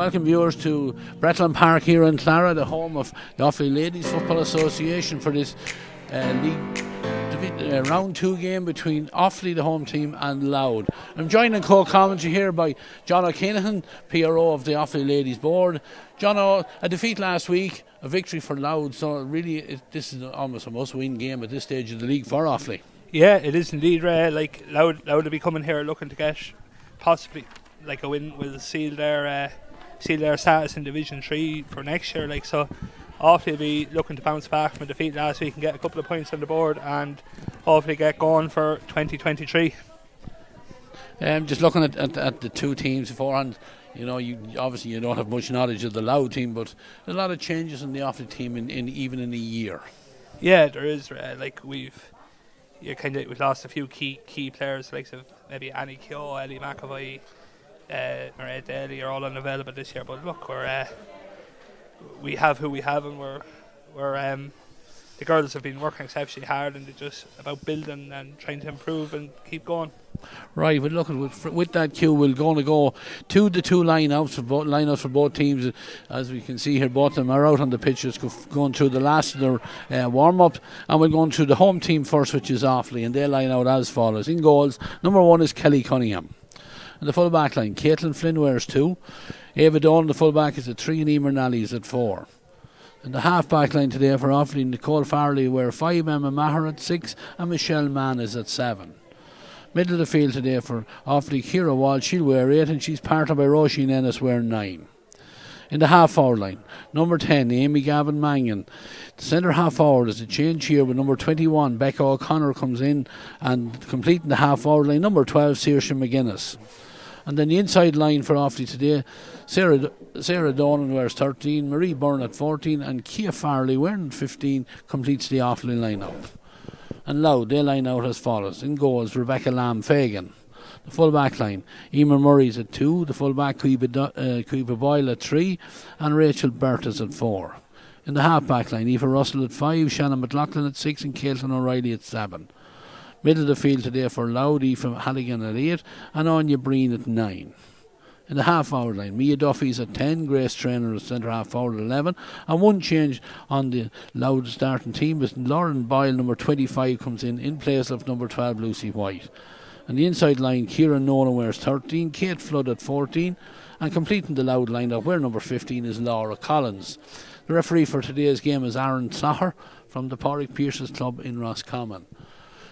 welcome viewers to Bretland Park here in Clara, the home of the Offaly Ladies Football Association, for this league round 2 game between Offaly, the home team, and Louth. I'm joined in co-commentary here by John O'Kinahan, PRO of the Offaly Ladies Board. John, a defeat last week, a victory for Louth, so really this is almost a must-win game at this stage of the league for Offaly. Yeah, it is indeed. Louth will be coming here looking to get possibly like a win will seal their status in Division 3 for next year. So Offaly will be looking to bounce back from a defeat last week and get a couple of points on the board and hopefully get going for 2023. Just looking at the two teams beforehand, you obviously don't have much knowledge of the Louth team, but a lot of changes in the Offaly team in even in a year. Yeah, there is. We've lost a few key players, like maybe Annie Keogh, Ellie McAvoy, Mairead Daly are all unavailable this year. But look, we have who we have, and we're the girls have been working exceptionally hard, and they're just about building and trying to improve and keep going. Right, but look, with that cue, we're going to go to the two lineups for both teams. As we can see here, both of them are out on the pitches going through the last of their warm-up, and we're going through the home team first, which is Offaly, and they line out as follows. In goals, number 1 is Kelly Cunningham. And the full back line, Caitlin Flynn wears 2, Ava Dolan, the full back, is at 3, and Emer Nally is at 4. And the half back line today for Offaly, Nicole Farley wear 5, Emma Maher at 6, and Michelle Mann is at 7. Middle of the field today for Offaly, Ciara Walsh, she'll wear 8, and she's partnered by Roisin Ennis wearing 9. In the half forward line, number 10, Amy Gavin Mangan. The centre half forward is a change here with number 21, Becca O'Connor, comes in, and completing the half forward line, number 12, Saoirse McGuinness. And then the inside line for Offaly today, Sarah Donan wears 13, Marie Byrne at 14, and Kia Farley wearing 15 completes the Offaly lineup. And Louth, they line out as follows. In goals, Rebecca Lamb-Fagan. The full back line, Emer Murray's at 2, the full back Cuiba Boyle at 3, and Rachel Bertas at 4. In the half back line, Eva Russell at 5, Shannon McLaughlin at 6, and Caitlin O'Reilly at 7. Middle of the field today for Louth, Aoife Halligan at 8, and Anya Breen at 9. In the half forward line, Mia Duffy's at 10, Grace Traynor at centre half forward at 11, and one change on the Louth starting team is Lauren Boyle, number 25, comes in place of number 12, Lucy White. And the inside line, Kieran Nolan wears 13, Kate Flood at 14, and completing the Louth lineup, where number 15 is Laura Collins. The referee for today's game is Aaron Slaugher from the Pádraig Pearses Club in Roscommon.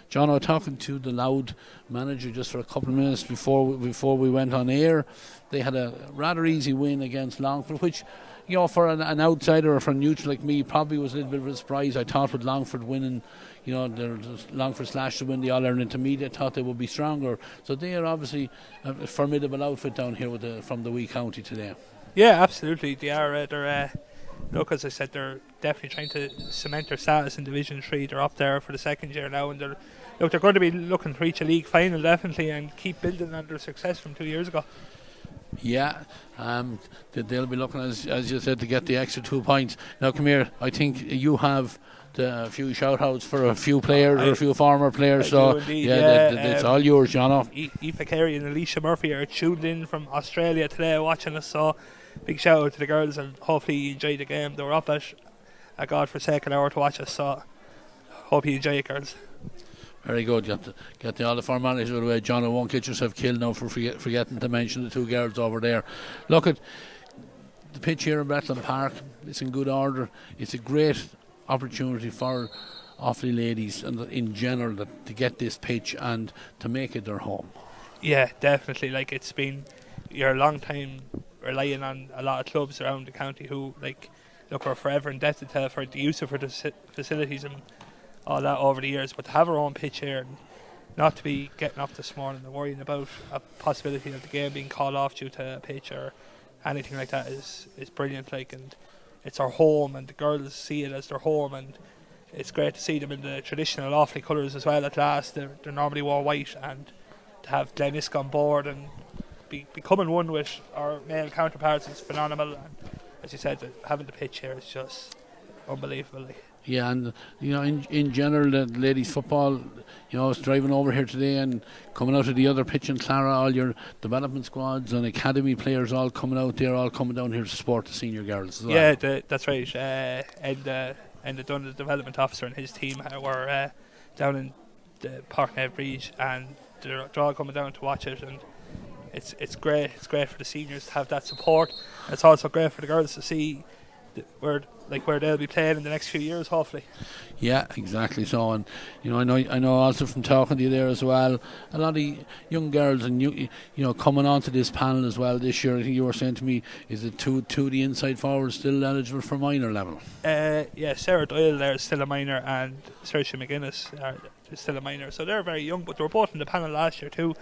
John, I was talking to the Louth manager just for a couple of minutes before we went on air. They had a rather easy win against Longford, which, for an outsider or for a neutral like me, probably was a little bit of a surprise. I thought with Longford winning, Longford Slash to win the All-Ireland Intermediate, I thought they would be stronger. So they are obviously a formidable outfit down here from the wee county today. Yeah, absolutely. They are. Look, as I said, they're definitely trying to cement their status in Division 3. They're up there for the second year now, and they're going to be looking to reach a league final, definitely, and keep building on their success from 2 years ago. Yeah, they'll be looking, as you said, to get the extra 2 points. Now, come here, I think you have a few shout-outs for a few players or a few former players, so it's all yours, John. Aoife Carey and Alicia Murphy are tuned in from Australia today watching us, so big shout out to the girls, and hopefully you enjoyed the game. They were up at a godforsaken hour to watch us, so hope you enjoy it, girls. Very good. You have to get all the formalities out of the way, John. I won't get yourself killed now for forgetting to mention the 2 girls over there. Look at the pitch here in Bretland Park. It's in good order. It's a great opportunity for Offaly ladies and in general to get this pitch and to make it their home. Yeah, definitely. It's been a long time relying on a lot of clubs around the county who are forever indebted to for the use of the facilities and all that over the years, but to have our own pitch here and not to be getting up this morning and worrying about a possibility of the game being called off due to a pitch or anything like that is brilliant. And it's our home, and the girls see it as their home, and it's great to see them in the traditional Offaly colours as well at last. They're normally wore white, and to have Glenisca on board and becoming one with our male counterparts is phenomenal. And as you said, having the pitch here is just unbelievable. Yeah, and in general, the ladies' football, it's driving over here today and coming out of the other pitch in Clara, all your development squads and academy players all coming out there, all coming down here to support the senior girls as well. Yeah, that's right. And the Dunn, the development officer, and his team were down in the Parknev Bridge, and they're all coming down to watch it, and it's great. It's great for the seniors to have that support. It's also great for the girls to see where they'll be playing in the next few years, hopefully. Yeah, exactly so. And I know also from talking to you there as well, a lot of young girls and coming onto this panel as well this year. I think you were saying to me, is it two of the inside forwards still eligible for minor level? Yeah, Sarah Doyle there is still a minor, and Saoirse McGuinness is still a minor. So they're very young, but they were both in the panel last year too.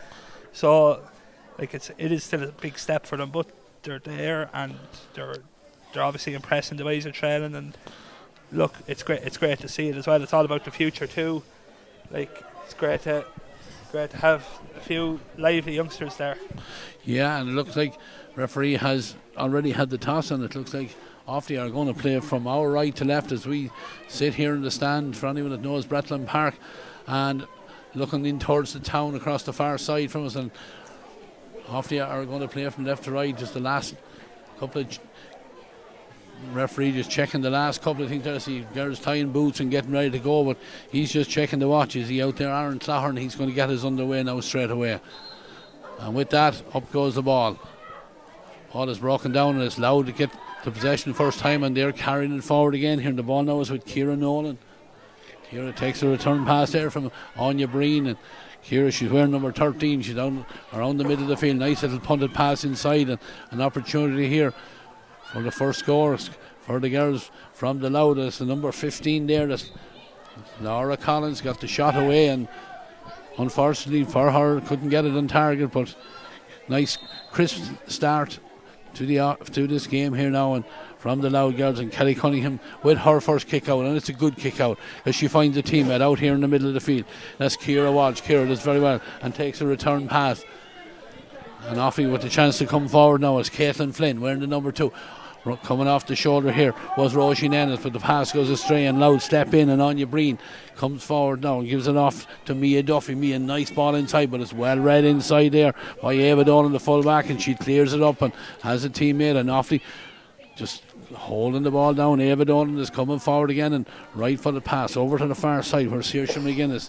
So it is still a big step for them, but they're there and they're obviously impressing the ways of training, and look, it's great to see it as well. It's all about the future too. It's great to have a few lively youngsters there. Yeah, and it looks like referee has already had the toss, and it looks like Offaly are going to play from our right to left as we sit here in the stand for anyone that knows Bretland Park, and looking in towards the town across the far side from us, and Offaly are going to play from left to right. Just the last couple of referee just checking the last couple of things there. See girls tying boots and getting ready to go, but he's just checking the watch. Is he out there? Aaron Clahern, he's going to get his underway now straight away, and with that up goes the ball. Ball is broken down, and it's Louth to get the possession first time, and they're carrying it forward again here. The ball now is with Ciara Nolan. Ciara takes a return pass there from Anya Breen, and Ciara, she's wearing number 13. She's down around the middle of the field. Nice little punted pass inside, and an opportunity here for the first score for the girls from the Louth. It's the number 15 there. That's Laura Collins got the shot away, and unfortunately for her couldn't get it on target, but nice crisp start to this game here now, and from the Louth girls, and Kelly Cunningham with her first kick out, and it's a good kick out as she finds a teammate out here in the middle of the field. That's Ciara Walsh. Ciara does very well and takes a return pass, and Offaly with the chance to come forward now is Caitlin Flynn wearing the number 2. Coming off the shoulder here was Roisin Ennis, but the pass goes astray, and Louth step in, and Anya Breen comes forward now and gives it off to Mia Duffy. Mia, nice ball inside, but it's well read inside there by Ava Dolan, the full back, and she clears it up and has a teammate, and Offaly just holding the ball down. Ava Dolan is coming forward again, and right for the pass over to the far side where Saoirse McGuinness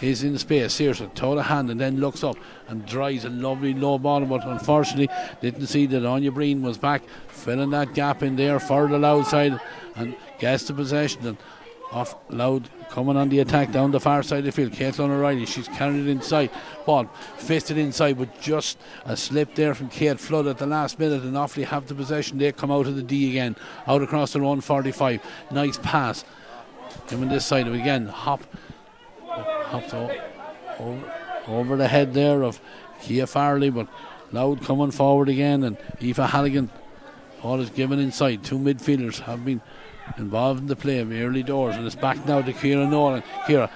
is in space. Saoirse toe the hand and then looks up and drives a lovely low ball, but unfortunately didn't see that Anya Breen was back filling that gap in there for the Louth side and gets the possession, and off Louth coming on the attack down the far side of the field. Caitlin O'Reilly, she's carrying it inside, ball fisted inside, but just a slip there from Kate Flood at the last minute, and Offaly have the possession. They come out of the D again, out across their own 45. Nice pass coming this side again, hopped over the head there of Kia Farley, but Louth coming forward again, and Aoife Halligan. Ball is given inside. Two midfielders have been involved in the play of early doors, and it's back now to Ciara Nolan. Ciara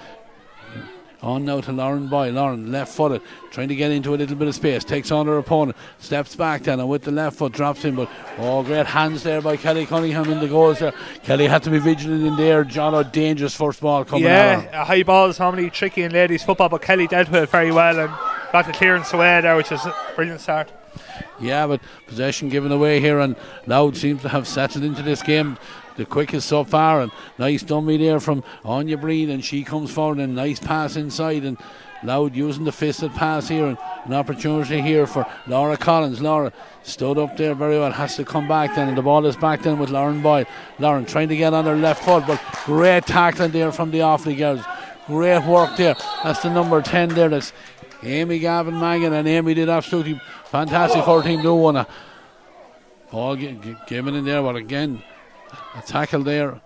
on now to Lauren Boyle. Lauren left footed, trying to get into a little bit of space, takes on her opponent, steps back then, and with the left foot drops in, but great hands there by Kelly Cunningham in the goals there. Kelly had to be vigilant in there. John, a dangerous first ball coming out. Yeah, high balls normally tricky in ladies football, but Kelly dealt with it very well and got the clearance away there, which is a brilliant start. Yeah, but possession given away here, and Louth seems to have settled into this game the quickest so far, and nice dummy there from Anya Breen, and she comes forward, and nice pass inside, and Louth using the fisted pass here, and an opportunity here for Laura Collins. Laura stood up there very well, has to come back then, and the ball is back then with Lauren Boyle. Lauren trying to get on her left foot, but great tackling there from the Offaly girls. Great work there. That's the number 10 there. That's Amy Gavin Mangan, and Amy did absolutely fantastic for her team. Do one. Ball given in there, but again, a tackle there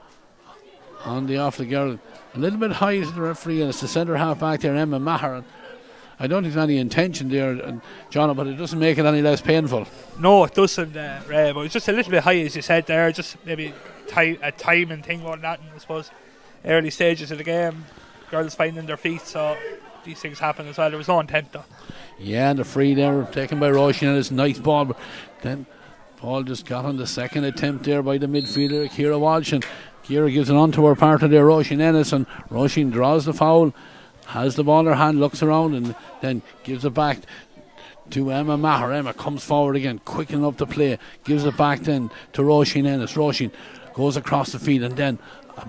on the Offaly girl. A little bit high to the referee, and it's the centre half back there, Emma Maher. And I don't think there's any intention there, and John, but it doesn't make it any less painful. No, it doesn't, Ray, but it's just a little bit high, as you said there. Just maybe a timing thing more than that, and I suppose early stages of the game, girls finding their feet, so these things happen as well. There was no intent though. Yeah, and the free there taken by Roisin, and it's a nice ball, but then Paul just got on the second attempt there by the midfielder Ciara Walsh, and Ciara gives it on to her partner there, Roisin Ennis, and Roisin draws the foul, has the ball in her hand, looks around and then gives it back to Emma Maher. Emma comes forward again, quickening up the play, gives it back then to Roisin Ennis. Roisin goes across the field and then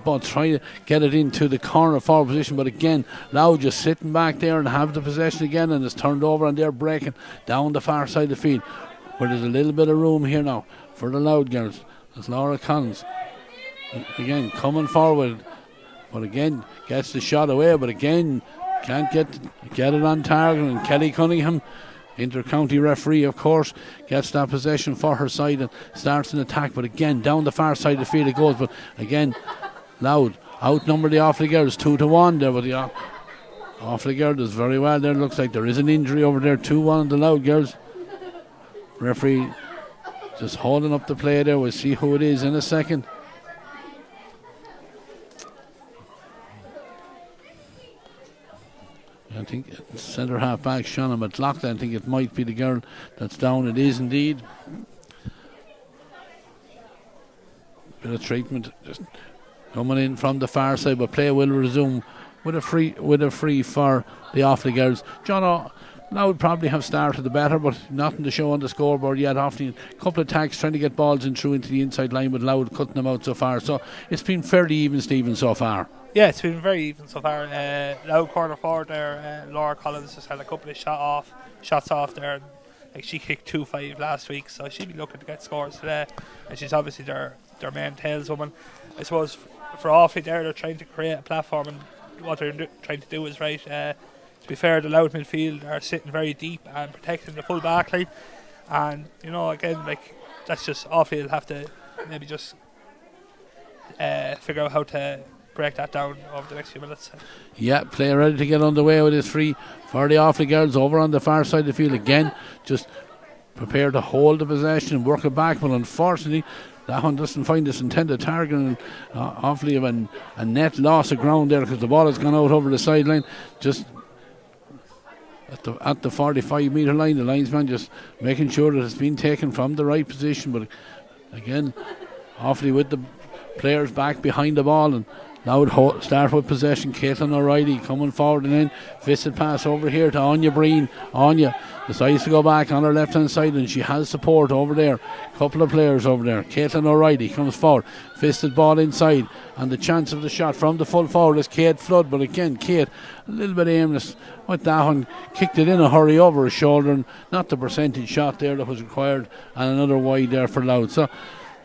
but trying to get it into the corner forward position, but again Louth just sitting back there and have the possession again, and it's turned over and they're breaking down the far side of the field where there's a little bit of room here now for the Louth girls. It's Laura Collins again coming forward, but again gets the shot away, but again can't get it on target, and Kelly Cunningham, inter-county referee of course, gets that possession for her side and starts an attack, but again down the far side of the field it goes, but again Louth outnumber the Offaly girls 2-1 there, but the Offaly girls does very well there. Looks like there is an injury over there, 2-1 on the Louth girls. Referee just holding up the play there. We'll see who it is in a second. I think centre half back Shauna McLaughlin. I think it might be the girl that's down. It is indeed. Bit of treatment just coming in from the far side, but play will resume with a free for the Offaly girls. John Louth probably have started the better, but nothing to show on the scoreboard yet. Offaly a couple of attacks trying to get balls in through into the inside line, but Louth cutting them out so far. So it's been fairly even, Stephen, so far. Yeah, it's been very even so far. Louth corner forward there, Laura Collins has had a couple of shots off there. And, like, she kicked 2-5 last week, so she'll be looking to get scores today. And she's obviously their main taleswoman. I suppose for Offaly there, they're trying to create a platform, and what they're trying to do is right. To be fair, the Louth midfield are sitting very deep and protecting the full back line. And, you know, again, like, that's just Offaly will have to maybe just figure out how to break that down over the next few minutes. Yeah, play ready to get underway with this free for the Offaly girls over on the far side of the field again. Just prepare to hold the possession and work it back, but unfortunately that one doesn't find its intended target, and Offaly have a net loss of ground there because the ball has gone out over the sideline. Just at the 45 metre line, the linesman just making sure that it's been taken from the right position, but again Offaly with the players back behind the ball, and now start with possession. Caitlin O'Reilly coming forward and then fisted pass over here to Anya Breen. Anya decides to go back on her left hand side, and she has support over there. Couple of players over there. Caitlin O'Reilly comes forward, fisted ball inside, and the chance of the shot from the full forward is Kate Flood, but again Kate a little bit aimless with that one, kicked it in a hurry over her shoulder, and not the percentage shot there that was required, and another wide there for Louth. So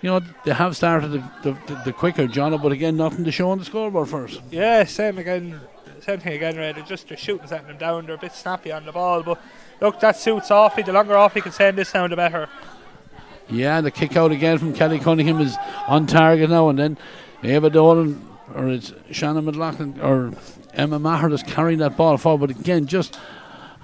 you know, they have started the quicker, John, but again, nothing to show on the scoreboard first. Yeah, same thing again, Ray. They're shooting setting them down. They're a bit snappy on the ball, but look, that suits Offaly. The longer Offaly can send this down, the better. Yeah, the kick out again from Kelly Cunningham is on target now, and then Ava Dolan, or it's Shannon McLaughlin, or Emma Maher is carrying that ball forward, but again, just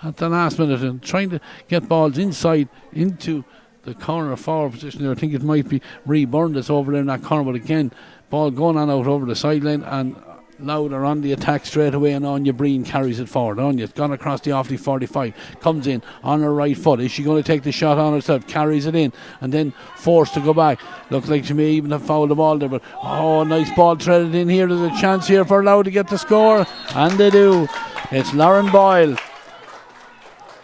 at the last minute and trying to get balls inside into the corner forward position there. I think it might be Reburn that's over there in that corner, but again ball going on out over the sideline, and Louth are on the attack straight away, and Anya Breen carries it forward. Anya's gone across the Offaly 45, comes in on her right foot. Is she going to take the shot on herself? Carries it in and then forced to go back. Looks like she may even have fouled the ball there, but nice ball threaded in here. There's a chance here for Louth to get the score, and they do. It's Lauren Boyle,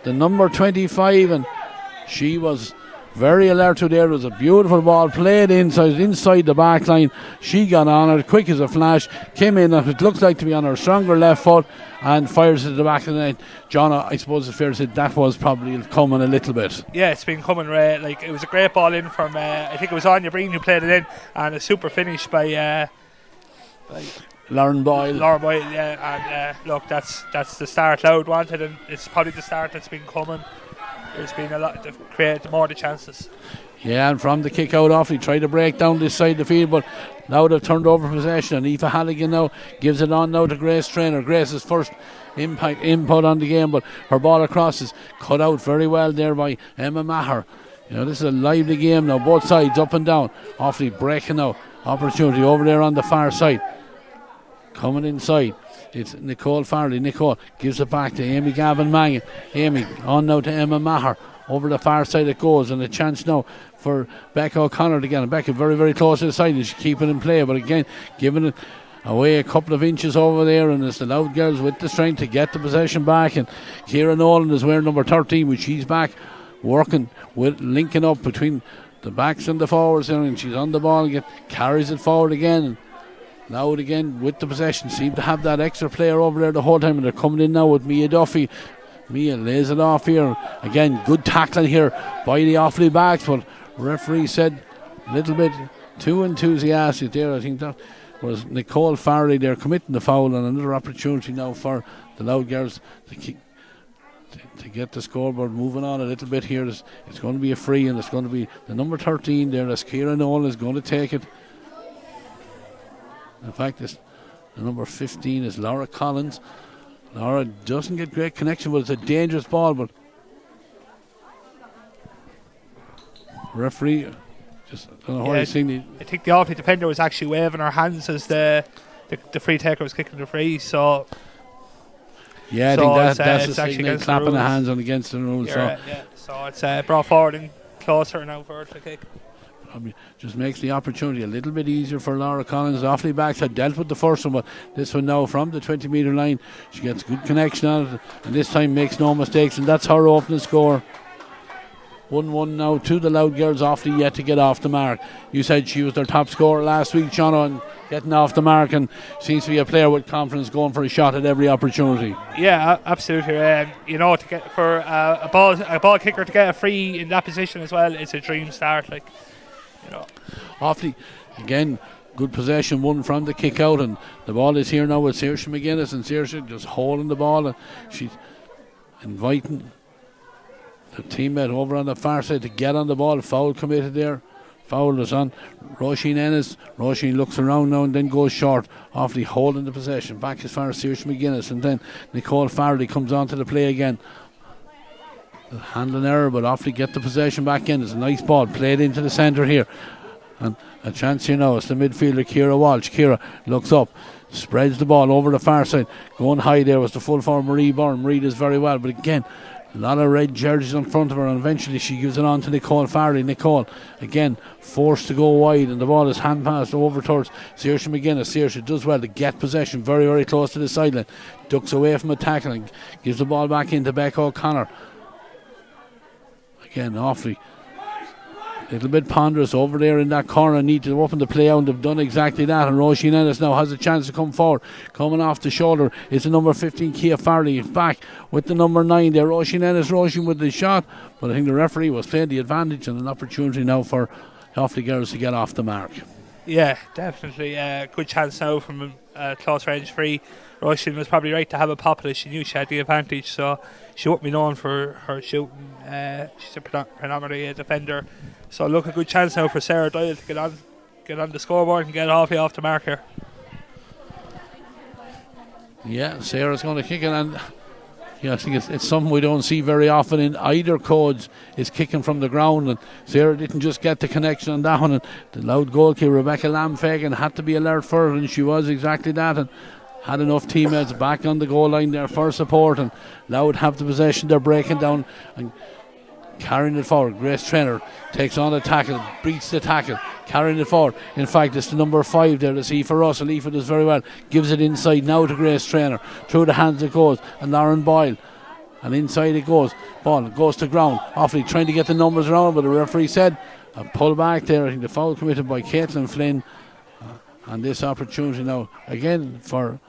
the number 25, and she was very alert to there. It was a beautiful ball played inside the back line. She got on it quick as a flash, came in, and it looks like to be on her stronger left foot, and fires it to the back of the net. John, I suppose it's fair to say that was probably coming a little bit. Yeah, it's been coming, Ray. Like, it was a great ball in from I think it was Anya Breen who played it in, and a super finish by Lauren Boyle. Yeah, and look, that's the start Louth wanted, and it's probably the start that's been coming. There's been a lot to create more the chances. Yeah, and from the kick out off, he tried to break down this side of the field, but now they've turned over possession, and Aoife Halligan now gives it on now to Grace Traynor. Grace's first input on the game, but her ball across is cut out very well there by Emma Maher. You know, this is a lively game now, both sides up and down. Offaly breaking out, opportunity over there on the far side. Coming inside, it's Nicole Farley. Nicole gives it back to Amy Gavin Mangan. Amy on now to Emma Maher. Over the far side it goes, and a chance now for Becca O'Connor to get it. Becca very, very close to the side, and she's keeping in play, but again, giving it away a couple of inches over there, and it's the Louth girls with the strength to get the possession back. And Ciara Nolan is wearing number 13, which she's back working with, linking up between the backs and the forwards there, and she's on the ball and carries it forward again. And Louth again with the possession, seem to have that extra player over there the whole time, and they're coming in now with Mia Duffy. Mia lays it off here. Again, good tackling here by the Offaly backs, but referee said a little bit too enthusiastic there. I think that was Nicole Farley there committing the foul, and another opportunity now for the Louth girls to get the scoreboard moving on a little bit here. It's going to be a free, and it's going to be the number 13 there as Ciara Nolan is going to take it. In fact, the number 15 is Laura Collins. Laura doesn't get great connection, but it's a dangerous ball. But referee, just I don't know what he's saying. I think the Offaly defender was actually waving her hands as the free taker was kicking the free. So yeah, I think that's the signal, clapping the hands on against the rules. So it's brought forward and closer now for her to kick. Just makes the opportunity a little bit easier for Laura Collins. The Offaly backs had dealt with the first one, but this one now from the 20-metre line, she gets good connection on it, and this time makes no mistakes, and that's her opening score. 1-1 now to the Louth girls. Offaly yet to get off the mark. You said she was their top scorer last week, Jono, and getting off the mark, and seems to be a player with confidence, going for a shot at every opportunity. Yeah, absolutely. To get for a ball kicker to get a free in that position as well, it's a dream start. Offaly again, good possession, one from the kick out, and the ball is here now with Saoirse McGuinness, and Saoirse just holding the ball, and she's inviting the teammate over on the far side to get on the ball. Foul committed there. Foul is on Roisin Ennis. Roisin looks around now and then goes short. Offaly holding the possession back as far as Saoirse McGuinness, and then Nicole Farley comes on to the play again. The handling error, but Offaly get the possession back in. It's a nice ball played into the centre here, and a chance here now. It's the midfielder Ciara Walsh. Ciara looks up, spreads the ball over the far side. Going high there was the full forward Marie Byrne. Marie does very well, but again, a lot of red jerseys in front of her, and eventually she gives it on to Nicole Farley. Nicole again forced to go wide, and the ball is hand passed over towards Saoirse McGuinness. Saoirse does well to get possession very, very close to the sideline, ducks away from a tackle and gives the ball back into Becca O'Connor. Again, Offaly a little bit ponderous over there in that corner, need to open the play out, and they've done exactly that. And Roisin Ennis now has a chance to come forward. Coming off the shoulder is the number 15 Kia Farley. Back with the number 9 there, Roisin Ennis. Roisin with the shot, but I think the referee was playing the advantage, and an opportunity now for Offaly girls to get off the mark. Yeah, definitely. Good chance now from a close range free. Roisin was probably right to have a pop it. She knew she had the advantage, so she won't be known for her shooting. She's a predominantly a defender. So look, a good chance now for Sarah Doyle to get on the scoreboard and get Offaly off the mark here. Yeah, Sarah's going to kick it, and yeah, I think it's something we don't see very often in either codes, is kicking from the ground, and Sarah didn't just get the connection on that one, and the Louth goalkeeper Rebecca Lamfagan had to be alert for it, and she was exactly that, and had enough teammates back on the goal line there for support, and Louth have the possession. They're breaking down and carrying it forward. Grace Traynor takes on the tackle, beats the tackle, carrying it forward. In fact, it's the number 5 there, that's Aoife Russell. Aoife does very well, gives it inside now to Grace Traynor. Through the hands it goes, and Lauren Boyle, and inside it goes. Ball goes to ground. Offaly trying to get the numbers around, but the referee said a pull back there. I think the foul committed by Caitlin Flynn, and this opportunity now again for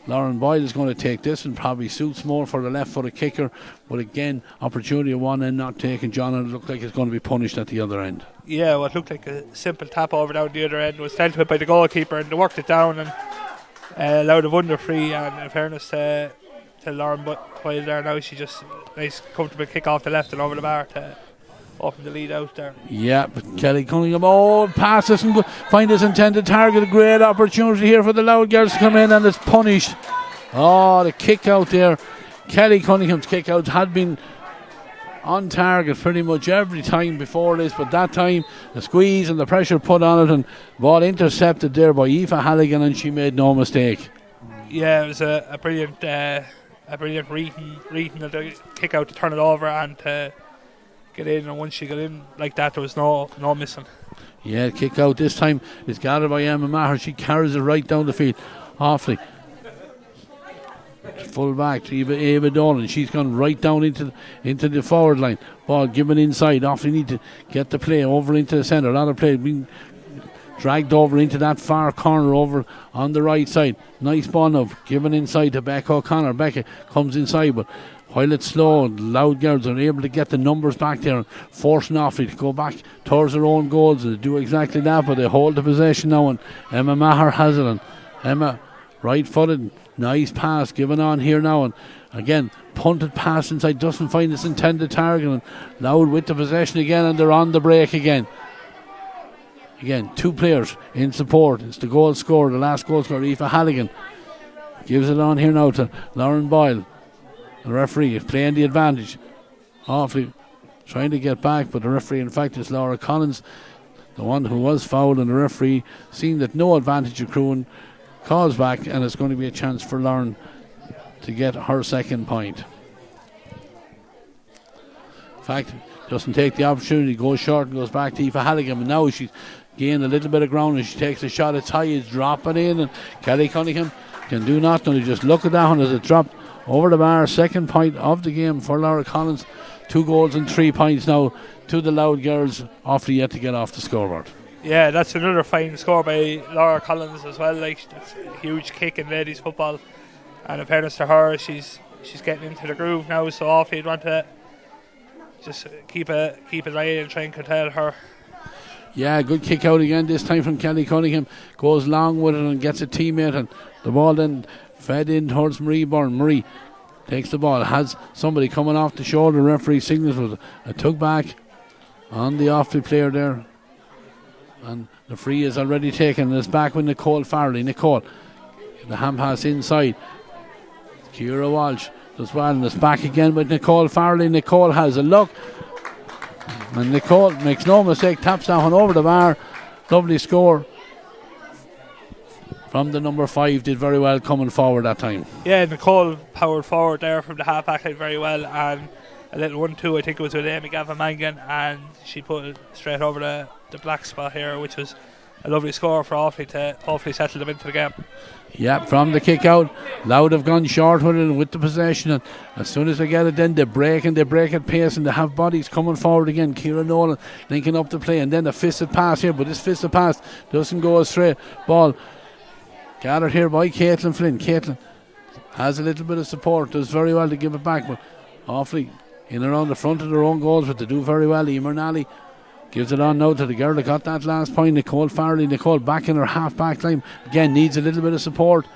Lauren Boyle is going to take this, and probably suits more for the left-footed kicker, but again, opportunity at one end not taken, John, and it looked like it's going to be punished at the other end. Yeah, what looked like a simple tap over down the other end was dealt with by the goalkeeper, and they worked it down and allowed a wonder free. And in fairness to Lauren Boyle there now, she just nice comfortable kick off the left and over the bar to open the lead out there. Yeah, but Kelly Cunningham passes and find his intended target. A great opportunity here for the Louth girls to come in, and it's punished. The kick out there. Kelly Cunningham's kick out had been on target pretty much every time before this, but that time the squeeze and the pressure put on it, and ball intercepted there by Aoife Halligan, and she made no mistake. Yeah, it was a brilliant reading of the kick out to turn it over and get in, and once she got in like that, there was no missing. Yeah, kick out this time. It's gathered by Emma Maher. She carries it right down the field. Offaly. Full back to Eva Dolan. She's gone right down into the forward line. Ball given inside. Offaly need to get the play over into the centre. A lot of play being dragged over into that far corner over on the right side. Nice ball now. Given inside to Becca O'Connor. Becca comes inside, but while it's slow, Louth girls are able to get the numbers back there and forcing Offaly to go back towards their own goals. They do exactly that, but they hold the possession now, and Emma Maher has it. And Emma, right footed, nice pass given on here now, and again punted pass inside, doesn't find its intended target, and Louth with the possession again, and they're on the break again. Again, 2 players in support. It's the goal scorer, the last goal scorer, Aoife Halligan. Gives it on here now to Lauren Boyle. The referee is playing the advantage. Offaly trying to get back, but the referee, in fact, is Laura Collins, the one who was fouled, and the referee, seeing that no advantage accruing, calls back, and it's going to be a chance for Lauren to get her second point. In fact, doesn't take the opportunity, goes short and goes back to Aoife Halligan, and now she's gained a little bit of ground and she takes a shot. It's high, it's dropping in, and Kelly Cunningham can do nothing. You just look at that one as it dropped over the bar. Second point of the game for Laura Collins. 2 goals and 3 points now to the Louth girls. Offaly yet to get off the scoreboard. Yeah, that's another fine score by Laura Collins as well. Like, that's a huge kick in ladies football, and in fairness to her, she's getting into the groove now. So Offaly would want to just keep an eye and try and curtail her. Yeah, good kick out again, this time from Kelly Cunningham. Goes long with it and gets a teammate, and the ball then fed in towards Marie Byrne. Marie takes the ball, has somebody coming off the shoulder. Referee signals with a tug back on the Offaly player there, and the free is already taken, and it's back with Nicole Farley. Nicole, the hand pass inside. Ciara Walsh does well, and it's back again with Nicole Farley. Nicole has a look, and Nicole makes no mistake, taps that one over the bar. Lovely score from the number 5, did very well coming forward that time. Yeah, Nicole powered forward there from the half back line very well, and a little 1-2, I think it was with Amy Gavin Mangan, and she put it straight over the black spot here, which was a lovely score for Offaly to hopefully settle them into the game. Yeah, from the kick out, Louth have gone short with it and with the possession, and as soon as they get it, then they break at pace, and they have bodies coming forward again. Ciara Nolan linking up the play, and then a fisted pass here, but this fisted pass doesn't go astray. Ball gathered here by Caitlin Flynn. Caitlin has a little bit of support, does very well to give it back, but Offaly in around the front of their own goals, but they do very well. Emer Nally gives it on now to the girl that got that last point, Nicole Farley. Nicole back in her half back line, again needs a little bit of support,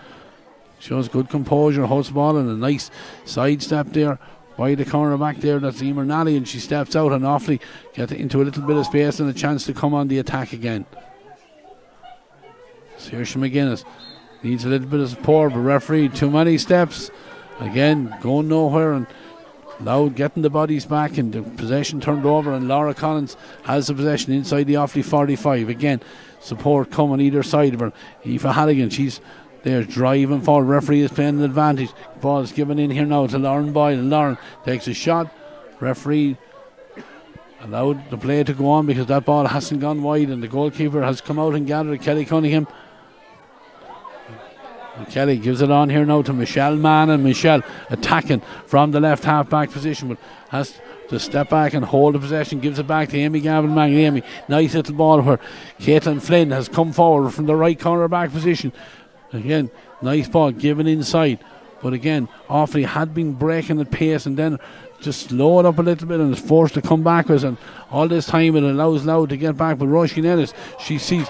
shows good composure, holds the ball, and a nice side step there by the corner back there. That's Emer Nally, and she steps out, and Offaly get into a little bit of space and a chance to come on the attack again. Saoirse McGuinness needs a little bit of support, but referee, too many steps, again going nowhere, and Louth getting the bodies back, and the possession turned over, and Laura Collins has the possession inside the Offaly 45. Again, support coming either side of her. Aoife Halligan, she's there driving forward. Referee is playing an advantage. Ball is given in here now to Lauren Boyle. Lauren takes a shot. Referee allowed the play to go on because that ball hasn't gone wide, and the goalkeeper has come out and gathered Kelly Cunningham. And Kelly gives it on here now to Michelle Mann, and Michelle attacking from the left half back position, but has to step back and hold the possession. Gives it back to Amy Gavin Mangan. Amy, nice little ball where Caitlin Flynn has come forward from the right corner back position. Again, nice ball given inside, but again Offaly had been breaking at pace and then just slow it up a little bit and is forced to come backwards, and all this time it allows Louth to get back. But Roisin Ellis, she sees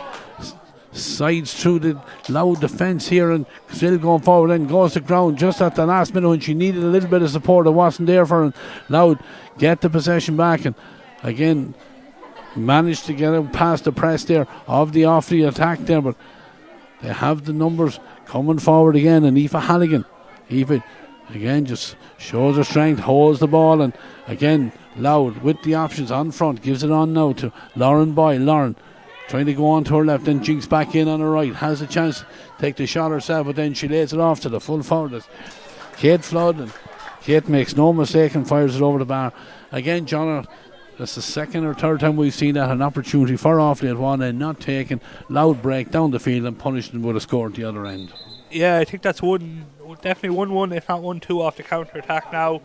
sides through the Louth defence here and still going forward, and goes to ground just at the last minute when she needed a little bit of support. It wasn't there for her, and Louth get the possession back, and again managed to get out past the press there of the Offaly attack there, but they have the numbers coming forward again. And Aoife Halligan, Aoife again just shows her strength, holds the ball, and again Louth with the options on front, gives it on now to Lauren Boyle. Lauren trying to go on to her left, then jinks back in on her right, has a chance to take the shot herself, but then she lays it off to the full forward. That's Kate Flood, and Kate makes no mistake and fires it over the bar. Again, John, That's the second or third time we've seen that. An opportunity for Offaly at one end, not taken. Loud break down the field and punished them with a score at the other end. Yeah, I think that's definitely 1-1, if not 1-2 off the counter attack now.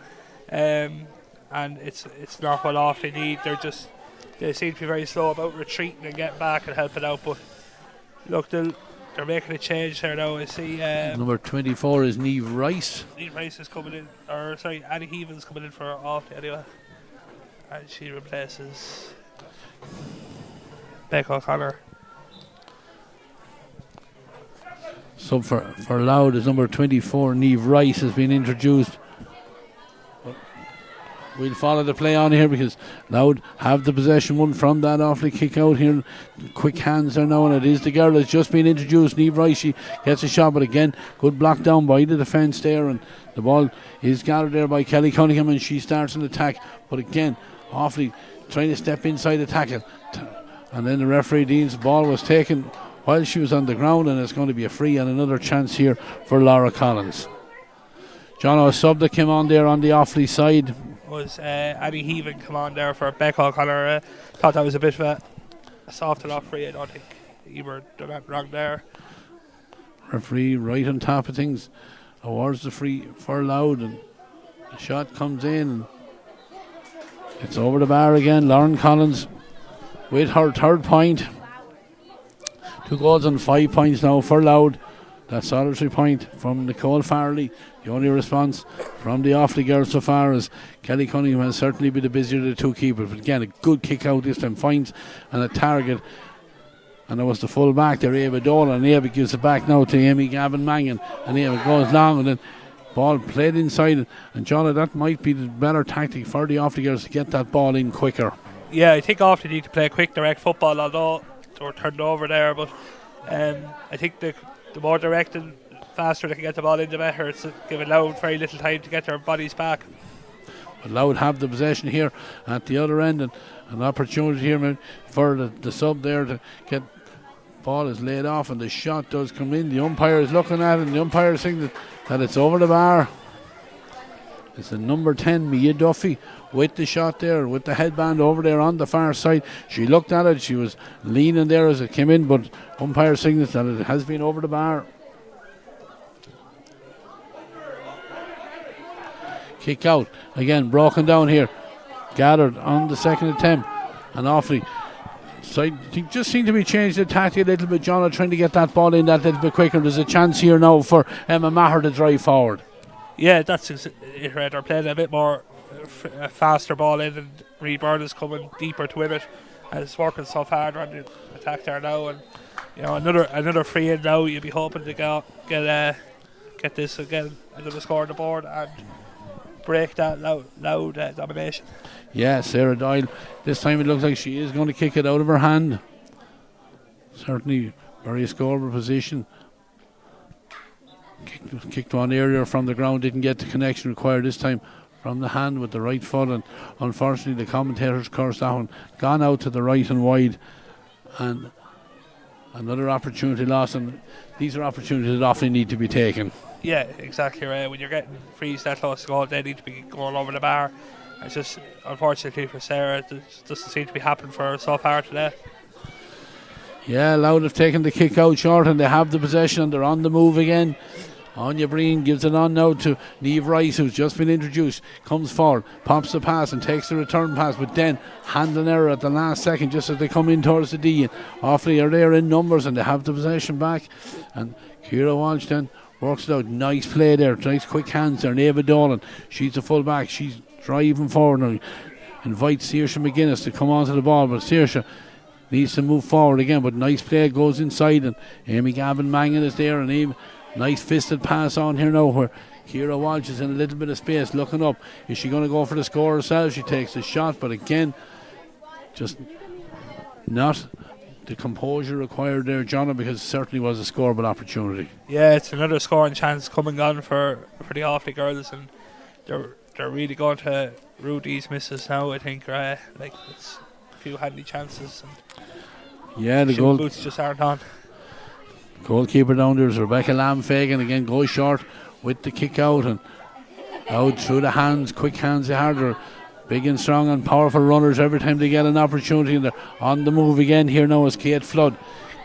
And it's not what Offaly need. They seem to be very slow about retreating and getting back and helping out. But look, they're making a change there now. I see. Number 24 is Niamh Rice. Niamh Rice is coming in, or sorry, Annie Heaven's coming in for Offaly anyway. And she replaces Becca O'Connor. So for Louth is number 24, Niamh Rice, has been introduced. We'll follow the play on here because Louth have the possession one from that Offaly kick out here. Quick hands there now, and it is the girl that's just been introduced, Niamh Rice. She gets a shot, but again, good block down by the defence there, and the ball is gathered there by Kelly Cunningham, and she starts an attack. But again, Offaly trying to step inside the tackle, and then the referee deems the ball was taken while she was on the ground, and it's going to be a free and another chance here for Laura Collins. John, a sub that came on there on the Offaly side was Annie Heaven come on there for Becca O'Connor. Thought that was a bit of a soft enough free. I don't think you were done that wrong there. Referee right on top of things, awards the free for Louth, and the shot comes in and it's over the bar again. Lauren Collins with her third point. 2 goals and 5 points now for Louth. That solitary point from Nicole Farley. The only response from the Offaly girls so far is Kelly Cunningham has certainly been the busier of the two keepers. But again, a good kick out this time, finds and a target. And it was the full back there, Ava Dolan. And Ava gives it back now to Amy Gavin Mangan. And Ava goes long, and then ball played inside. And John, that might be the better tactic for the Offaly girls to get that ball in quicker. Yeah, I think Offaly need to play quick, direct football, although they were turned over there. But I think the more direct and faster they can get the ball in, the better. It's giving Louth very little time to get their bodies back. But Louth have the possession here at the other end, and an opportunity here for the sub there to get ball is laid off, and the shot does come in. The umpire is looking at it, and the umpire is saying that it's over the bar. It's the number 10, Mia Duffy, with the shot there, with the headband over there on the far side. She looked at it, she was leaning there as it came in, but umpire signals that it has been over the bar. Kick out, again broken down here, gathered on the second attempt, and Offaly side just seem to be changed the tactic a little bit. John are trying to get that ball in that little bit quicker. There's a chance here now for Emma Maher to drive forward. Yeah, that's it. They're playing a bit more a faster ball in, and Reid Byrne is coming deeper to win it, and it's working so hard on the attack there now. And you know, another free in now. You'll be hoping to get this again, another score on the board and break that loud domination. Yeah, Sarah Doyle. This time it looks like she is going to kick it out of her hand. Certainly very scoreable position. Kicked one earlier from the ground, didn't get the connection required this time from the hand with the right foot, and unfortunately the commentators cursed that one. Gone out to the right and wide, and another opportunity lost, and these are opportunities that often need to be taken. Yeah, exactly right. When you're getting frees that close to goal, they need to be going over the bar. It's just, unfortunately for Sarah, it doesn't seem to be happening for her so far today. Yeah, Louth have taken the kick out short, and they have the possession, and they're on the move again. Anya Breen gives it on now to Niamh Rice, who's just been introduced, comes forward, pops the pass and takes the return pass, but then handling error at the last second just as they come in towards the D. And Offaly are there in numbers, and they have the possession back, and Ciara Walsh then works it out. Nice play there, nice quick hands there. And Ava Dolan, she's a full back, she's driving forward now, invites Saoirse McGuinness to come onto the ball, but Saoirse needs to move forward again, but nice play goes inside, and Amy Gavin Mangan is there, and Amy, nice fisted pass on here now where Ciara Walsh is in a little bit of space looking up. Is she going to go for the score herself? She takes the shot, but again just not the composure required there, John, because it certainly was a scoreable opportunity. Yeah, it's another scoring chance coming on for the Offaly girls, and they're really going to rue these misses now. I think like it's a few handy chances, and yeah, the goal boots just aren't on. Goalkeeper down there is Rebecca Lamfagan, again goes short with the kick out, and out through the hands, quick hands they had her. Big and strong and powerful runners every time they get an opportunity, and they're on the move again here now as Kate Flood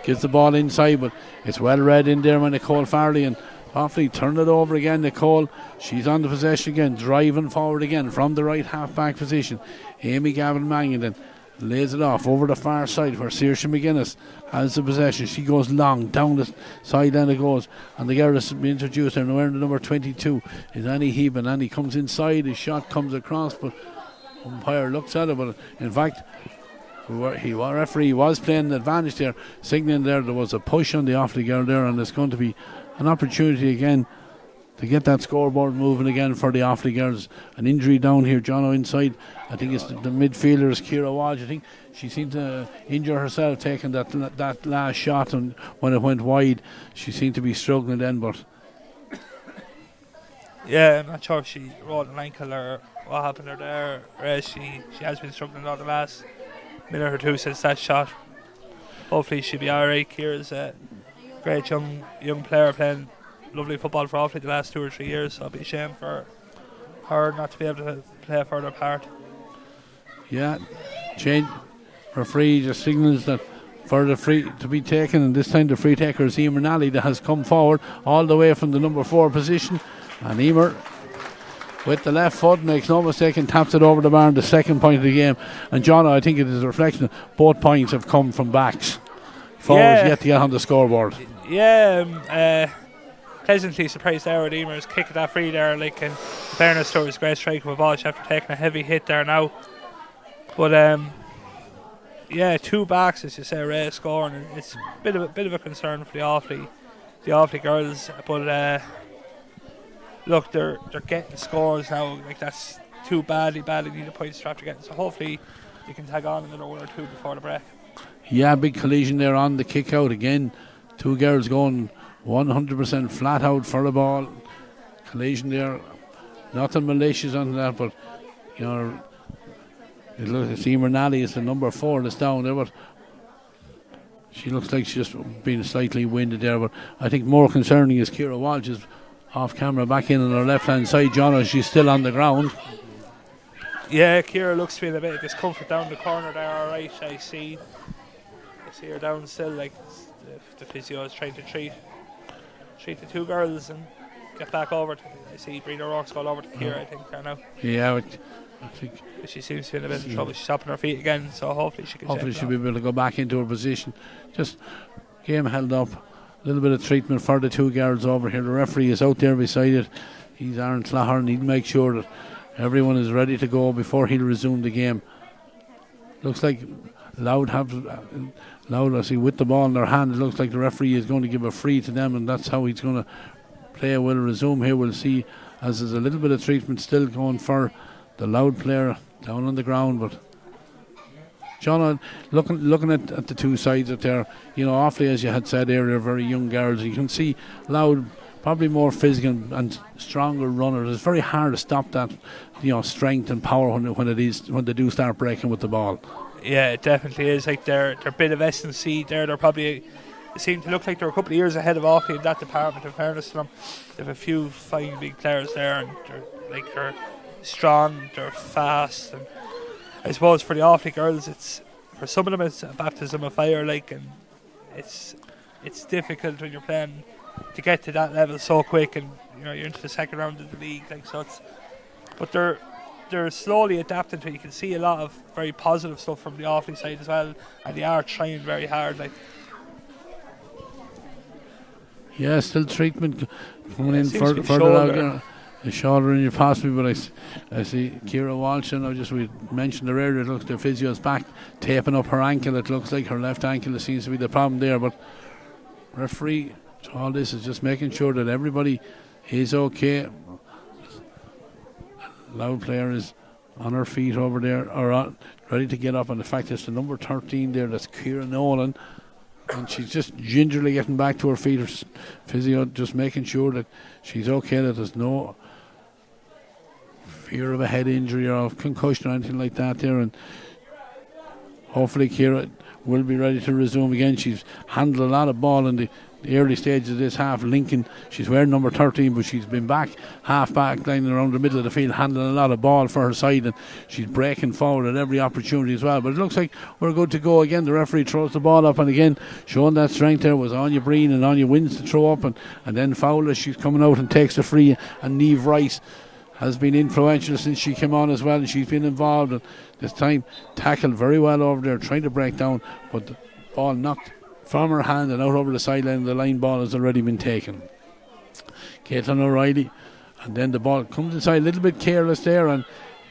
gives the ball inside, but it's well read in there by Nicole Farley, and Offaly turn it over again. Nicole, she's on the possession again, driving forward again from the right half-back position. Amy Gavin Mannion then lays it off over the far side where Saoirse McGuinness has the possession. She goes long down the sideline, it goes, and the girl that's been introduced there now, wearing the number 22 is Annie Heben. Annie comes inside, his shot comes across, but umpire looks at it, but in fact referee was playing an advantage there, signaling there was a push on the Offaly girl there, and there's going to be an opportunity again to get that scoreboard moving again for the Offaly girls. An injury down here, Jono, inside. I think it's the midfielder is Ciara Walsh. I think she seemed to injure herself taking that last shot, and when it went wide she seemed to be struggling then, but yeah, I'm not sure if she rolled an ankle or what happened to her there. She has been struggling all the last minute or two since that shot. Hopefully she'll be alright. Ciara's a great young player playing lovely football for Offaly the last 2 or 3 years, so it'll be a shame for her not to be able to play a further part. Yeah, change. Referee just signals that for the free to be taken, and this time the free taker is Emer Nally that has come forward all the way from the number 4 position, and Emer with the left foot makes no mistake and taps it over the bar in the second point of the game. And John, I think it is a reflection both points have come from backs. Forwards yet to get on the scoreboard. Yeah, pleasantly surprised there with Emer's kick at that free there. Like, in fairness to her, it's a great strike of a ball after taking a heavy hit there now. But yeah, 2 backs, as you say, Ray scoring, and it's a bit of a concern for the Offaly girls. But look, they're getting scores now. Like, that's 2 badly needed points after getting. So hopefully you can tag on another 1 or 2 before the break. Yeah, big collision there on the kick out again. 2 girls going 100% flat out for the ball. Collision there. Nothing malicious on that, but you know, it's Emer Nally is the number 4 that's down there, but she looks like she's just been slightly winded there. But I think more concerning is Ciara Walsh is off camera back in on her left hand side. John, she's still on the ground. Yeah, Ciara looks to feel a bit of discomfort down the corner there. Alright, I see her down still. Like, the physio is trying to treat the 2 girls and get back over to. I see Brina O'Rourke's gone over to Ciara, I think, there now. Yeah, I think she seems to be in a bit of trouble. She's up on her feet again, so hopefully she can. Hopefully she'll be able to go back into her position. Just game held up. A little bit of treatment for the 2 girls over here. The referee is out there beside it. He's Aaron Claher, and he'll make sure that everyone is ready to go before he'll resume the game. Looks like Louth, I see, with the ball in their hand. It looks like the referee is going to give a free to them, and that's how he's going to play. Will resume here. We'll see, as there's a little bit of treatment still going for the Louth player down on the ground. But John, looking at the 2 sides up there, you know, Offaly, as you had said earlier, very young girls. You can see Louth probably more physical and stronger runners. It's very hard to stop that, you know, strength and power when they do start breaking with the ball. Yeah, it definitely is. Like, they're a bit of S&C there. They seem to look like they're a couple of years ahead of Offaly in that department, in fairness to them. They have a few fine big players there, and they're strong, they're fast, and I suppose for the Offaly girls, for some of them it's a baptism of fire, like, and it's difficult when you're playing to get to that level so quick, and you know you're into the second round of the league, like, so but they're slowly adapting to it. You can see a lot of very positive stuff from the Offaly side as well, and they are trying very hard, like. Yeah, still treatment coming in further out there. The shoulder injury possibly, but I see Ciara Walsh, and we mentioned her earlier. It looks the physio's back, taping up her ankle. It looks like her left ankle. It seems to be the problem there, but referee, all this is just making sure that everybody is okay. Louth player is on her feet over there, or ready to get up, and the fact it's the number 13 there, that's Ciara Nolan, and she's just gingerly getting back to her feet. Her physio just making sure that she's okay, that there's no fear of a head injury or of concussion or anything like that there, and hopefully Ciara will be ready to resume again. She's handled a lot of ball in the early stages of this half. Lincoln, she's wearing number 13, but she's been back, half back, lining around the middle of the field, handling a lot of ball for her side, and she's breaking forward at every opportunity as well. But it looks like we're good to go again. The referee throws the ball up, and again, showing that strength there was Anya Breen, and Anya wins the throw up, and then Fowler, she's coming out and takes the free, and Niamh Rice has been influential since she came on as well, and she's been involved, and this time tackled very well over there, trying to break down, but the ball knocked from her hand and out over the sideline. The line ball has already been taken. Caitlin O'Reilly, and then the ball comes inside a little bit careless there, and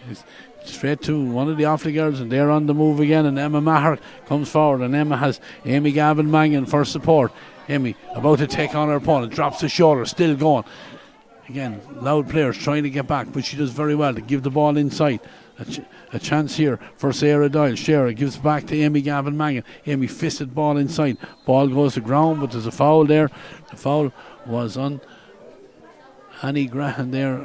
it's straight to one of the Offaly girls, and they're on the move again, and Emma Maher comes forward, and Emma has Amy Gavin Mangan for support. Amy about to take on her opponent, drops the shoulder, still going. Again, Louth players trying to get back, but she does very well to give the ball inside. A chance here for Sarah Doyle. Sarah gives back to Amy Gavin Mangan. Amy fisted ball inside. Ball goes to ground, but there's a foul there. The foul was on Annie Graham there,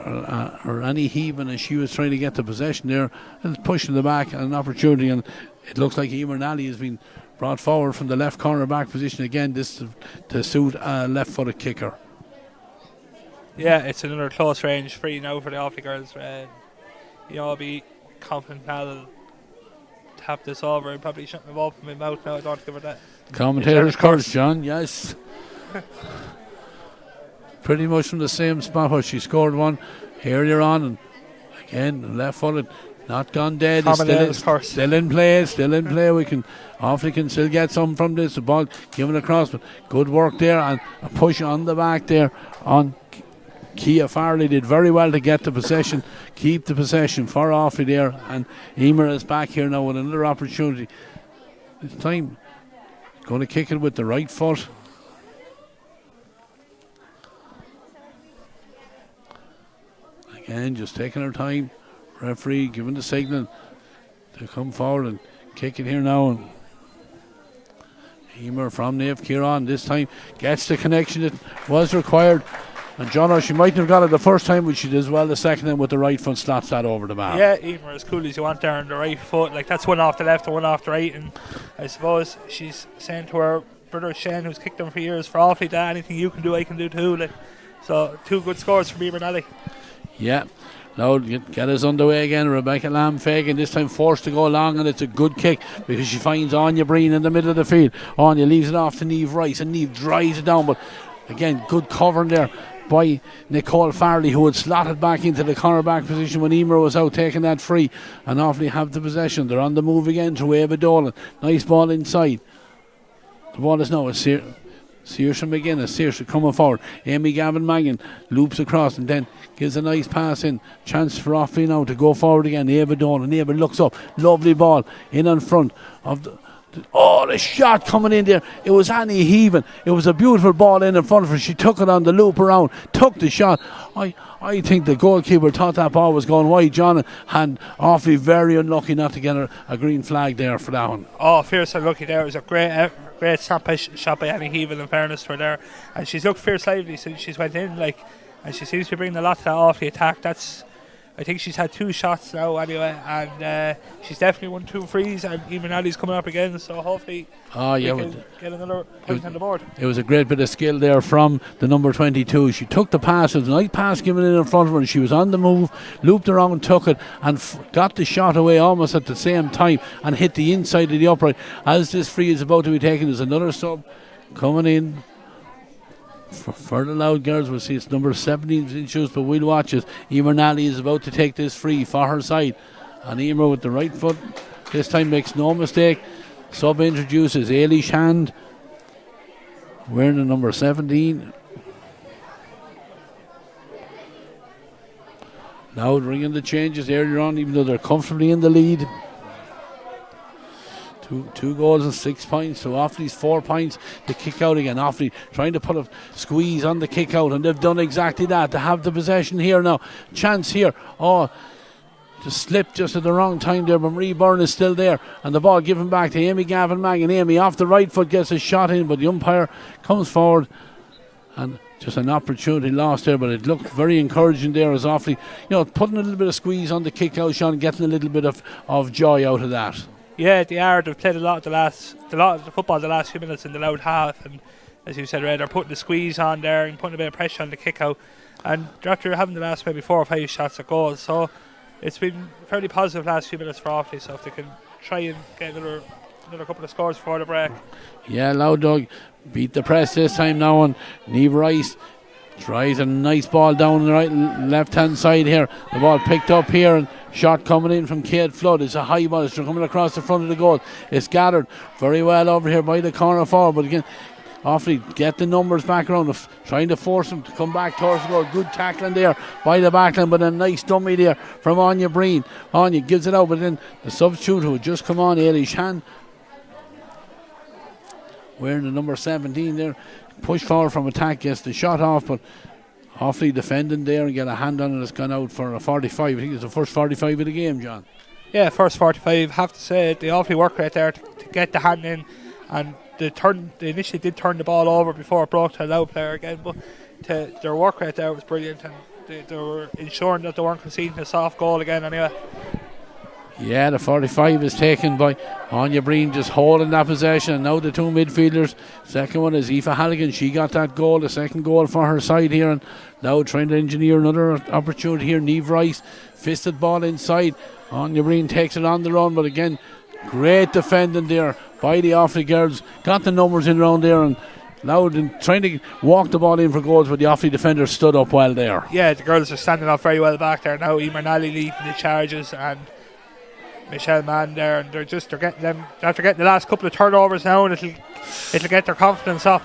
or Annie Heaven, and she was trying to get the possession there and pushing the back and an opportunity. And it looks like Emer Nally has been brought forward from the left corner back position again. This to suit a left footed kicker. Yeah, it's another close range free now for the Offaly girls. I'll be confident now they'll tap this over. I probably shouldn't have opened my mouth now. I don't give her that. Commentator's curse, John, yes. Pretty much from the same spot where she scored one earlier on, and again, left footed, not gone dead. Still in play. Offaly can still get something from this. The ball given across, but good work there, and a push on the back there on Kia Farley. Did very well to get the possession, keep the possession for Offaly there, and Emer is back here now with another opportunity. This time going to kick it with the right foot. Again, just taking her time. Referee giving the signal to come forward and kick it here now. And Emer from Naomh Kieran this time gets the connection that was required. And John, she might have got it the first time, but she does well the second time with the right foot, slots that over the bar. Yeah, Emer as cool as you want there on the right foot. Like, that's one off the left and one off the right. And I suppose she's saying to her brother Shane, who's kicked them for years, for Offaly, that anything you can do, I can do too. Like, so 2 good scores from Emer Nally. Yeah. Now get us underway again. Rebecca Lamb-Fagan this time forced to go long, and it's a good kick because she finds Anya Breen in the middle of the field. Anya leaves it off to Niamh Rice, and Niamh drives it down, but again, good covering there by Nicole Farley, who had slotted back into the cornerback position when Emer was out taking that free, and Offaly have the possession. They're on the move again to Ava Dolan. Nice ball inside. The ball is now a Saoirse McGuinness. Saoirse coming forward. Amy Gavin Mangan loops across and then gives a nice pass in. Chance for Offaly now to go forward again. Ava Dolan. Ava looks up. Lovely ball in front of the shot coming in there. It was Annie Heaven. It was a beautiful ball in front of her. She took it on the loop around, took the shot. I think the goalkeeper thought that ball was going wide, John, and Offaly very unlucky not to get a green flag there for that one. Oh, fierce unlucky there. It was a great shot by Annie Heaven, in fairness to her there. And she's looked fierce lively since she's went in, and she seems to be bringing a lot to that Offaly attack. I think she's had 2 shots now anyway, and she's definitely won 2 frees, and Emer Nally's coming up again, so hopefully we can get another point on the board. It was a great bit of skill there from the number 22. She took the pass. It was a nice pass given in front of her, and she was on the move, looped around, took it, and got the shot away almost at the same time and hit the inside of the upright. As this free is about to be taken, there's another sub coming in. For the Louth girls, we'll see it's number 17 in shoes, but we'll watch it. Emer Nally is about to take this free for her side, and Emer with the right foot this time makes no mistake. Sub introduces Ailey Shand wearing the number 17. Louth ringing the changes earlier on, even though they're comfortably in the lead. Two goals and 6 points. So Offaly's 4 points to kick out again. Offaly trying to put a squeeze on the kick out, and they've done exactly that. They have the possession here now. Chance here. Just slipped just at the wrong time there, but Marie Byrne is still there, and the ball given back to Amy Gavin Mangan. Amy off the right foot gets a shot in, but the umpire comes forward, and just an opportunity lost there, but it looked very encouraging there as Offaly, putting a little bit of squeeze on the kick out, Sean, getting a little bit of joy out of that. Yeah, they are. They've played a lot of the football the last few minutes in the Louth half, and as you said, Red, they're putting the squeeze on there and putting a bit of pressure on the kick out. And they're after having the last maybe 4 or 5 shots at goal. So it's been fairly positive last few minutes for Offaly. So if they can try and get another couple of scores before the break. Yeah, Louth Dog beat the press this time now, and Niamh Rice tries a nice ball down the left hand side here. The ball picked up here, and shot coming in from Kate Flood. It's a high ball. It's coming across the front of the goal. It's gathered very well over here by the corner forward, but again, Offaly get the numbers back around, trying to force them to come back towards the goal. Good tackling there by the backline, but a nice dummy there from Anya Breen. Anya gives it out, but then the substitute who had just come on, Ailey Shan, wearing the number 17 there, push forward from attack, gets the shot off, but Offaly defending there and get a hand on it. It's gone out for a 45. I think it's the first 45 of the game, John. Yeah, first 45. Have to say the Offaly work right there to get the hand in, and they initially did turn the ball over before it broke to a Louth player again, but their work right there was brilliant, and they were ensuring that they weren't conceding a soft goal again anyway. Yeah, the 45 is taken by Anya Breen, just holding that possession. And now the two midfielders. Second one is Aoife Halligan. She got that goal, the second goal for her side here. And now trying to engineer another opportunity here. Niamh Rice, fisted ball inside. Anya Breen takes it on the run, but again, great defending there by the Offaly girls. Got the numbers in around there, and Louth and trying to walk the ball in for goals, but the Offaly defenders stood up well there. Yeah, the girls are standing up very well back there now. Emer Nally leading the charges, and Michelle Mann there, and they're getting them after getting the last couple of turnovers now, and it'll get their confidence up.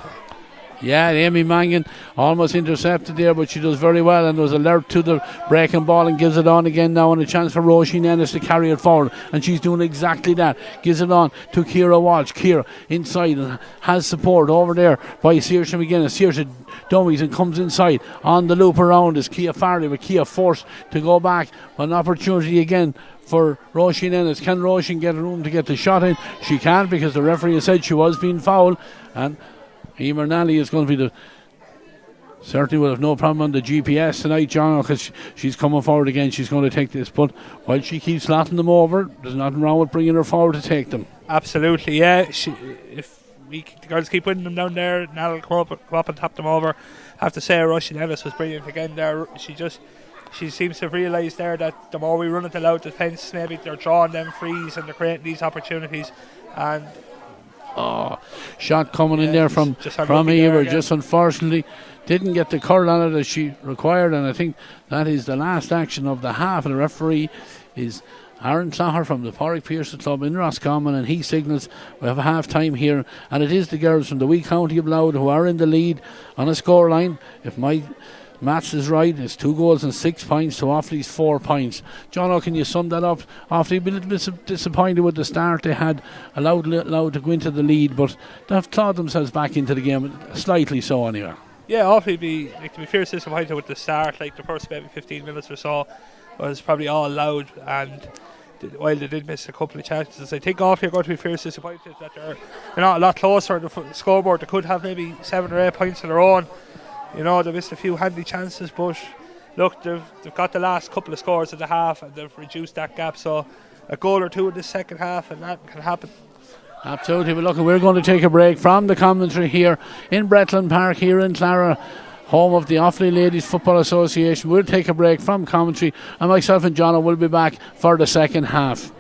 Yeah, Amy Mangan almost intercepted there, but she does very well, and there's alert to the breaking ball and gives it on again now, and a chance for Roisin Ennis to carry it forward, and she's doing exactly that. Gives it on to Ciara Walsh. Ciara inside and has support over there by Saoirse McGuinness. Saoirse dummies and comes inside on the loop around is Kia Farley, but Kia forced to go back. An opportunity again for Roisin Ennis. Can Roisin get room to get the shot in? She can't, because the referee has said she was being fouled, and Emer Nally is going to be certainly will have no problem on the GPS tonight, John, because she's coming forward again. She's going to take this, but while she keeps slotting them over, there's nothing wrong with bringing her forward to take them. Absolutely, yeah. If the girls keep winning them down there, Nally will come up and tap them over. I have to say, Roisin Ennis was brilliant again there. She seems to have realised there that the more we run at the Louth defence, maybe they're drawing them frees and they're creating these opportunities. And shot coming in there from Emer, just unfortunately didn't get the curl on it as she required, and I think that is the last action of the half. And the referee is Aaron Clogher from the Porrick Pearson Club in Roscommon, and he signals we have a half time here, and it is the girls from the wee county of Louth who are in the lead on a scoreline. If my maths is right, it's 2 goals and 6 points to Offaly's 4 points. John, can you sum that up? Offaly a little bit disappointed with the start they had, allowed to go into the lead, but they have clawed themselves back into the game, slightly so anyway. Yeah, Offaly to be fierce disappointed with the start. Like the first maybe 15 minutes or so was probably all loud, and while they did miss a couple of chances, I think Offaly are going to be fierce disappointed that they're not a lot closer to the scoreboard. They could have maybe 7 or 8 points of their own. You know, they missed a few handy chances, but look, they've got the last couple of scores of the half, and they've reduced that gap. So a goal or two in the second half, and that can happen. Absolutely. But look, we're going to take a break from the commentary here in Bretland Park here in Clara, home of the Offaly Ladies Football Association. We'll take a break from commentary, and myself and John will be back for the second half.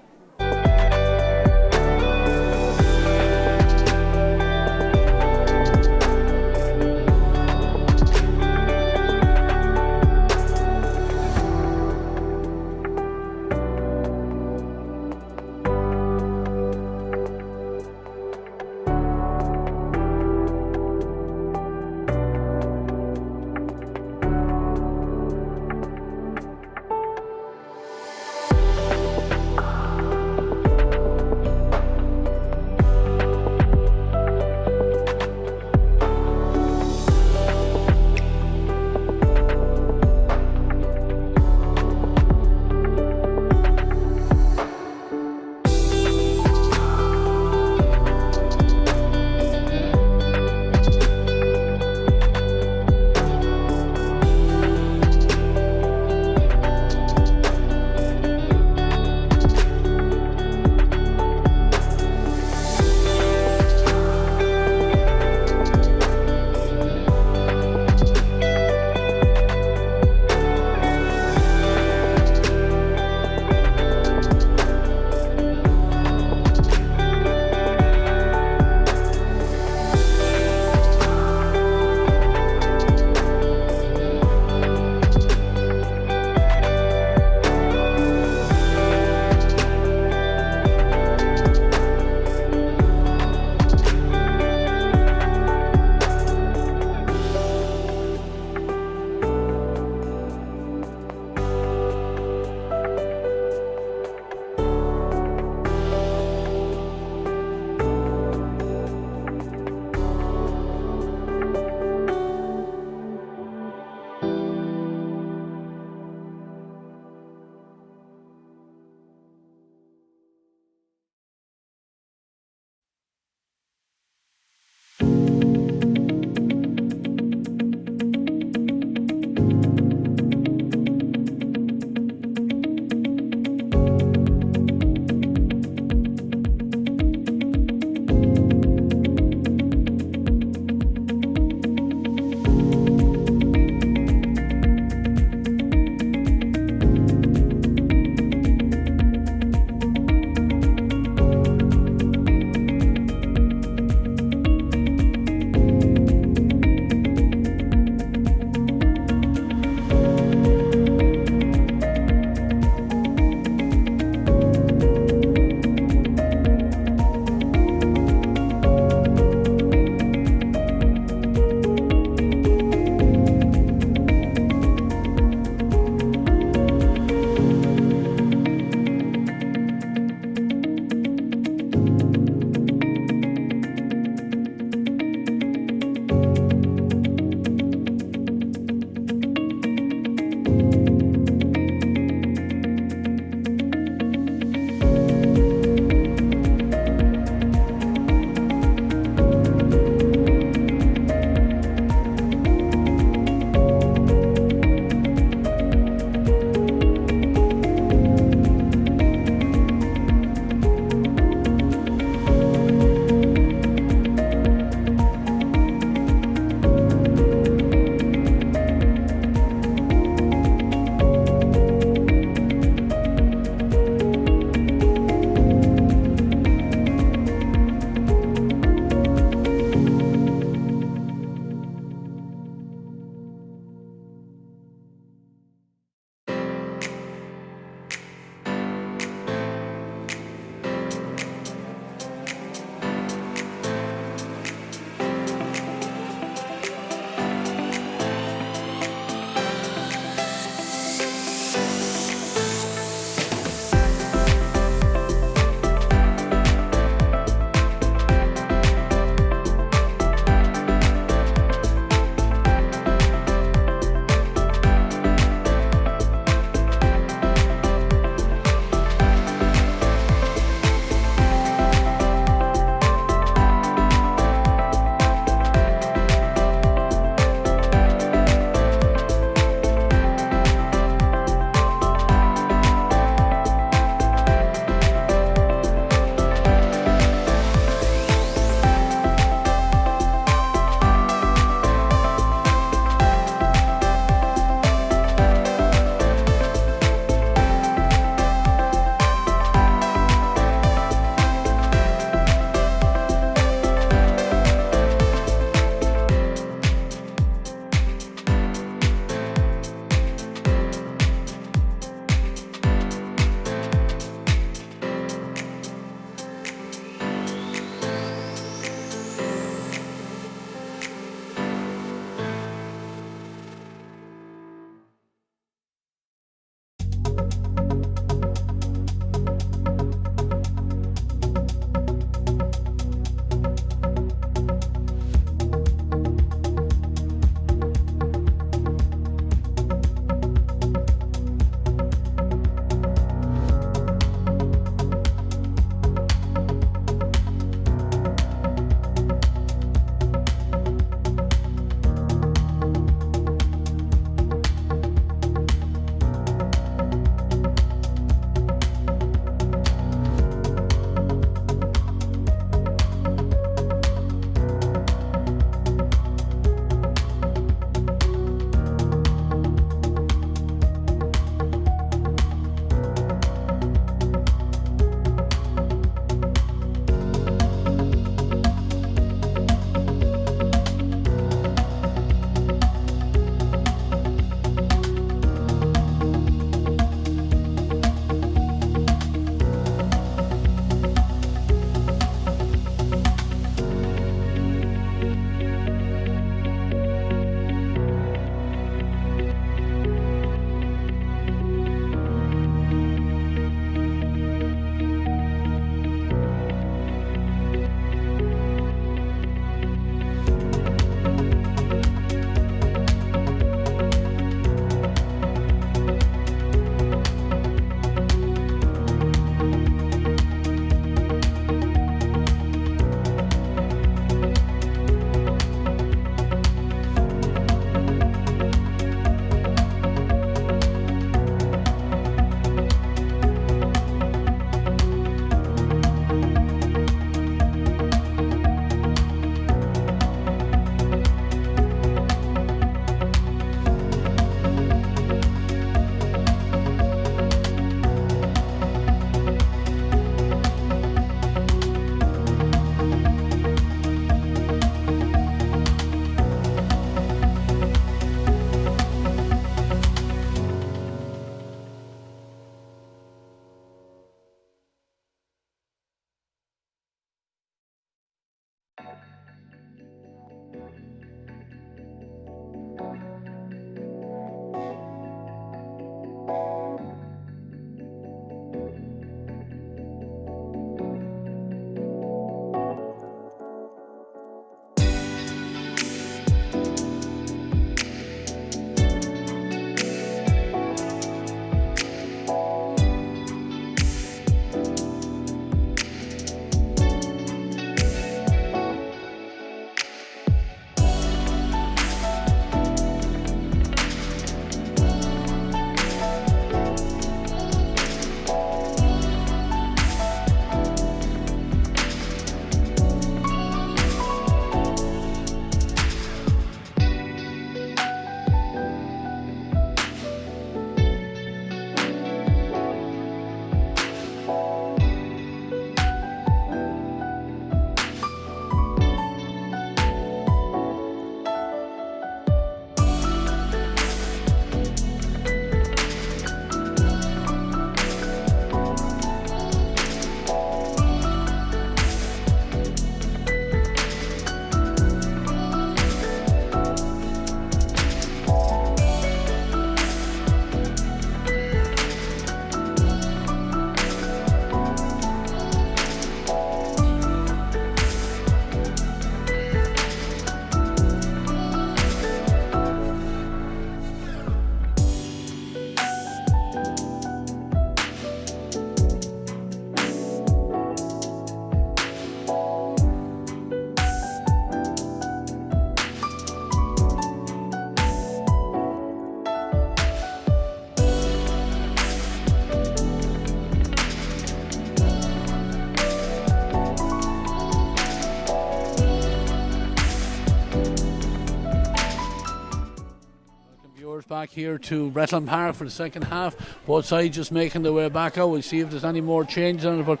back here to Bretland Park for the second half. Both sides just making their way back out. We'll see if there's any more change on it, but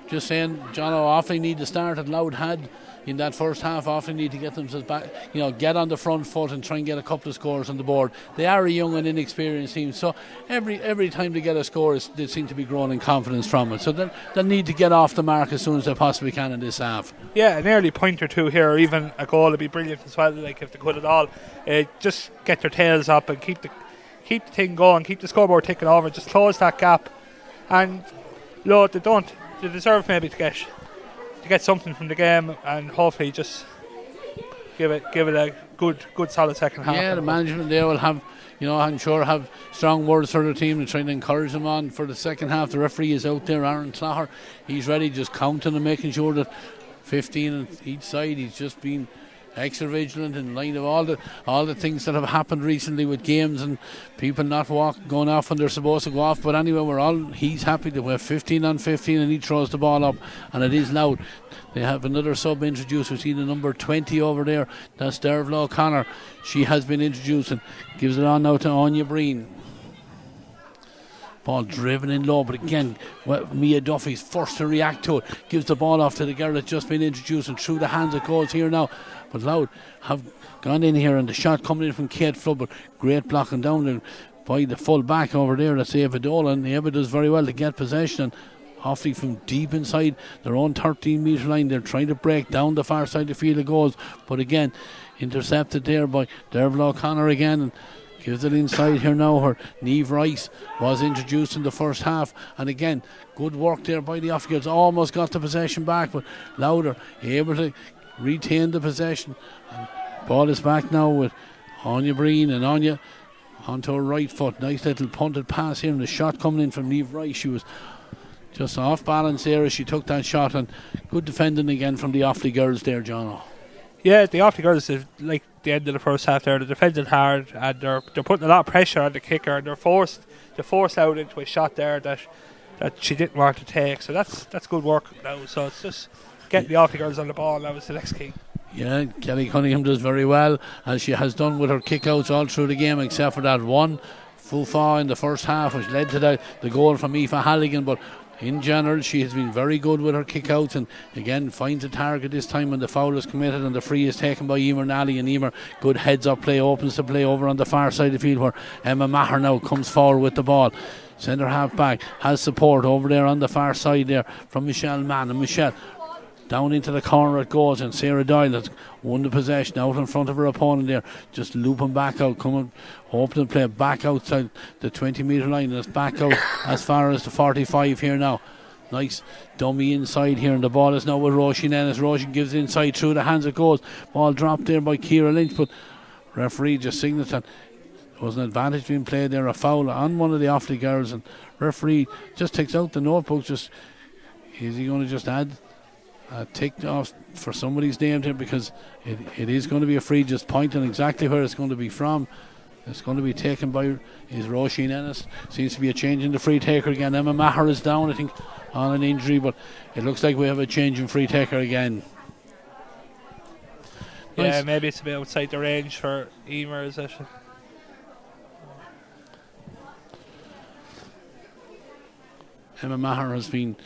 just saying, John Offaly need to start at Louth had in that first half. Offaly need to get themselves back, get on the front foot and try and get a couple of scores on the board. They are a young and inexperienced team, so every time they get a score, they seem to be growing in confidence from it. So they need to get off the mark as soon as they possibly can in this half. Yeah, an early point or two here, or even a goal would be brilliant as well. Like if they could at all, just get their tails up and keep the thing going, keep the scoreboard ticking over, just close that gap. And Lord, they deserve maybe to get something from the game, and hopefully just give it a good solid second half. Yeah, the management there will have, I'm sure have strong words for the team and trying to encourage them on for the second half. The referee is out there, Aaron Clogher. He's ready, just counting and making sure that 15 on each side. He's just been extra vigilant in line of all the things that have happened recently with games and people not going off when they're supposed to go off. But anyway, he's happy that we have 15 on 15 and he throws the ball up, and it is Louth. They have another sub introduced. We see the number 20 over there. That's Dervla O'Connor. She has been introduced and gives it on now to Anya Breen. Ball driven in low, but again, Mia Duffy's first to react to it. Gives the ball off to the girl that's just been introduced, and through the hands it goes here now. But Louth have gone in here, and the shot coming in from Kate Flood, but great blocking down there by the full back over there. That's Eva Dolan. Eva does very well to get possession, and Offaly from deep inside their own 13-metre line. They're trying to break down the far side of the field of goals, but again, intercepted there by Dervla O'Connor again, and gives it inside here now. Her Niamh Rice was introduced in the first half, and again, good work there by the Offaly girls. Almost got the possession back, but Louth able to retain the possession. And ball is back now with Anya Breen, and Anya onto her right foot. Nice little punted pass here, and the shot coming in from Niamh Rice. She was just off balance there as she took that shot, and good defending again from the Offaly girls there, John. Yeah, the Offaly girls, like the end of the first half there, they defended hard, and they're putting a lot of pressure on the kicker, and they're forced out into a shot there that she didn't want to take. So that's good work now. So it's just getting the Offaly girls on the ball. That was the next key. Yeah, Kelly Cunningham does very well, as she has done with her kickouts all through the game, except for that one full foul in the first half, which led to the goal from Aoife Halligan. But in general, she has been very good with her kickouts, and again finds a target this time when the foul is committed and the free is taken by Emer Nally, and Emer, good heads up play, opens the play over on the far side of the field where Emma Maher now comes forward with the ball. Centre half back has support over there on the far side there from Michelle Mann, and Michelle down into the corner it goes, and Sarah Doyle has won the possession out in front of her opponent there, just looping back out, coming, opening play back outside the 20-metre line, and it's back out as far as the 45 here now. Nice dummy inside here, and the ball is now with Roisin Ennis. Roisin gives it inside, through the hands it goes. Ball dropped there by Ciara Lynch, but referee just signals that there was an advantage being played there, a foul on one of the Offaly girls, and referee just takes out the notebook. Just is he going to just add tick off for somebody's name here, because it is going to be a free, just pointing exactly where it's going to be from. It's going to be taken by Roisin Ennis. Seems to be a change in the free taker again. Emma Maher is down, I think, on an injury, but it looks like we have a change in free taker again. Yeah, nice. Maybe it's a bit outside the range for Emer, is it? Emma Maher has been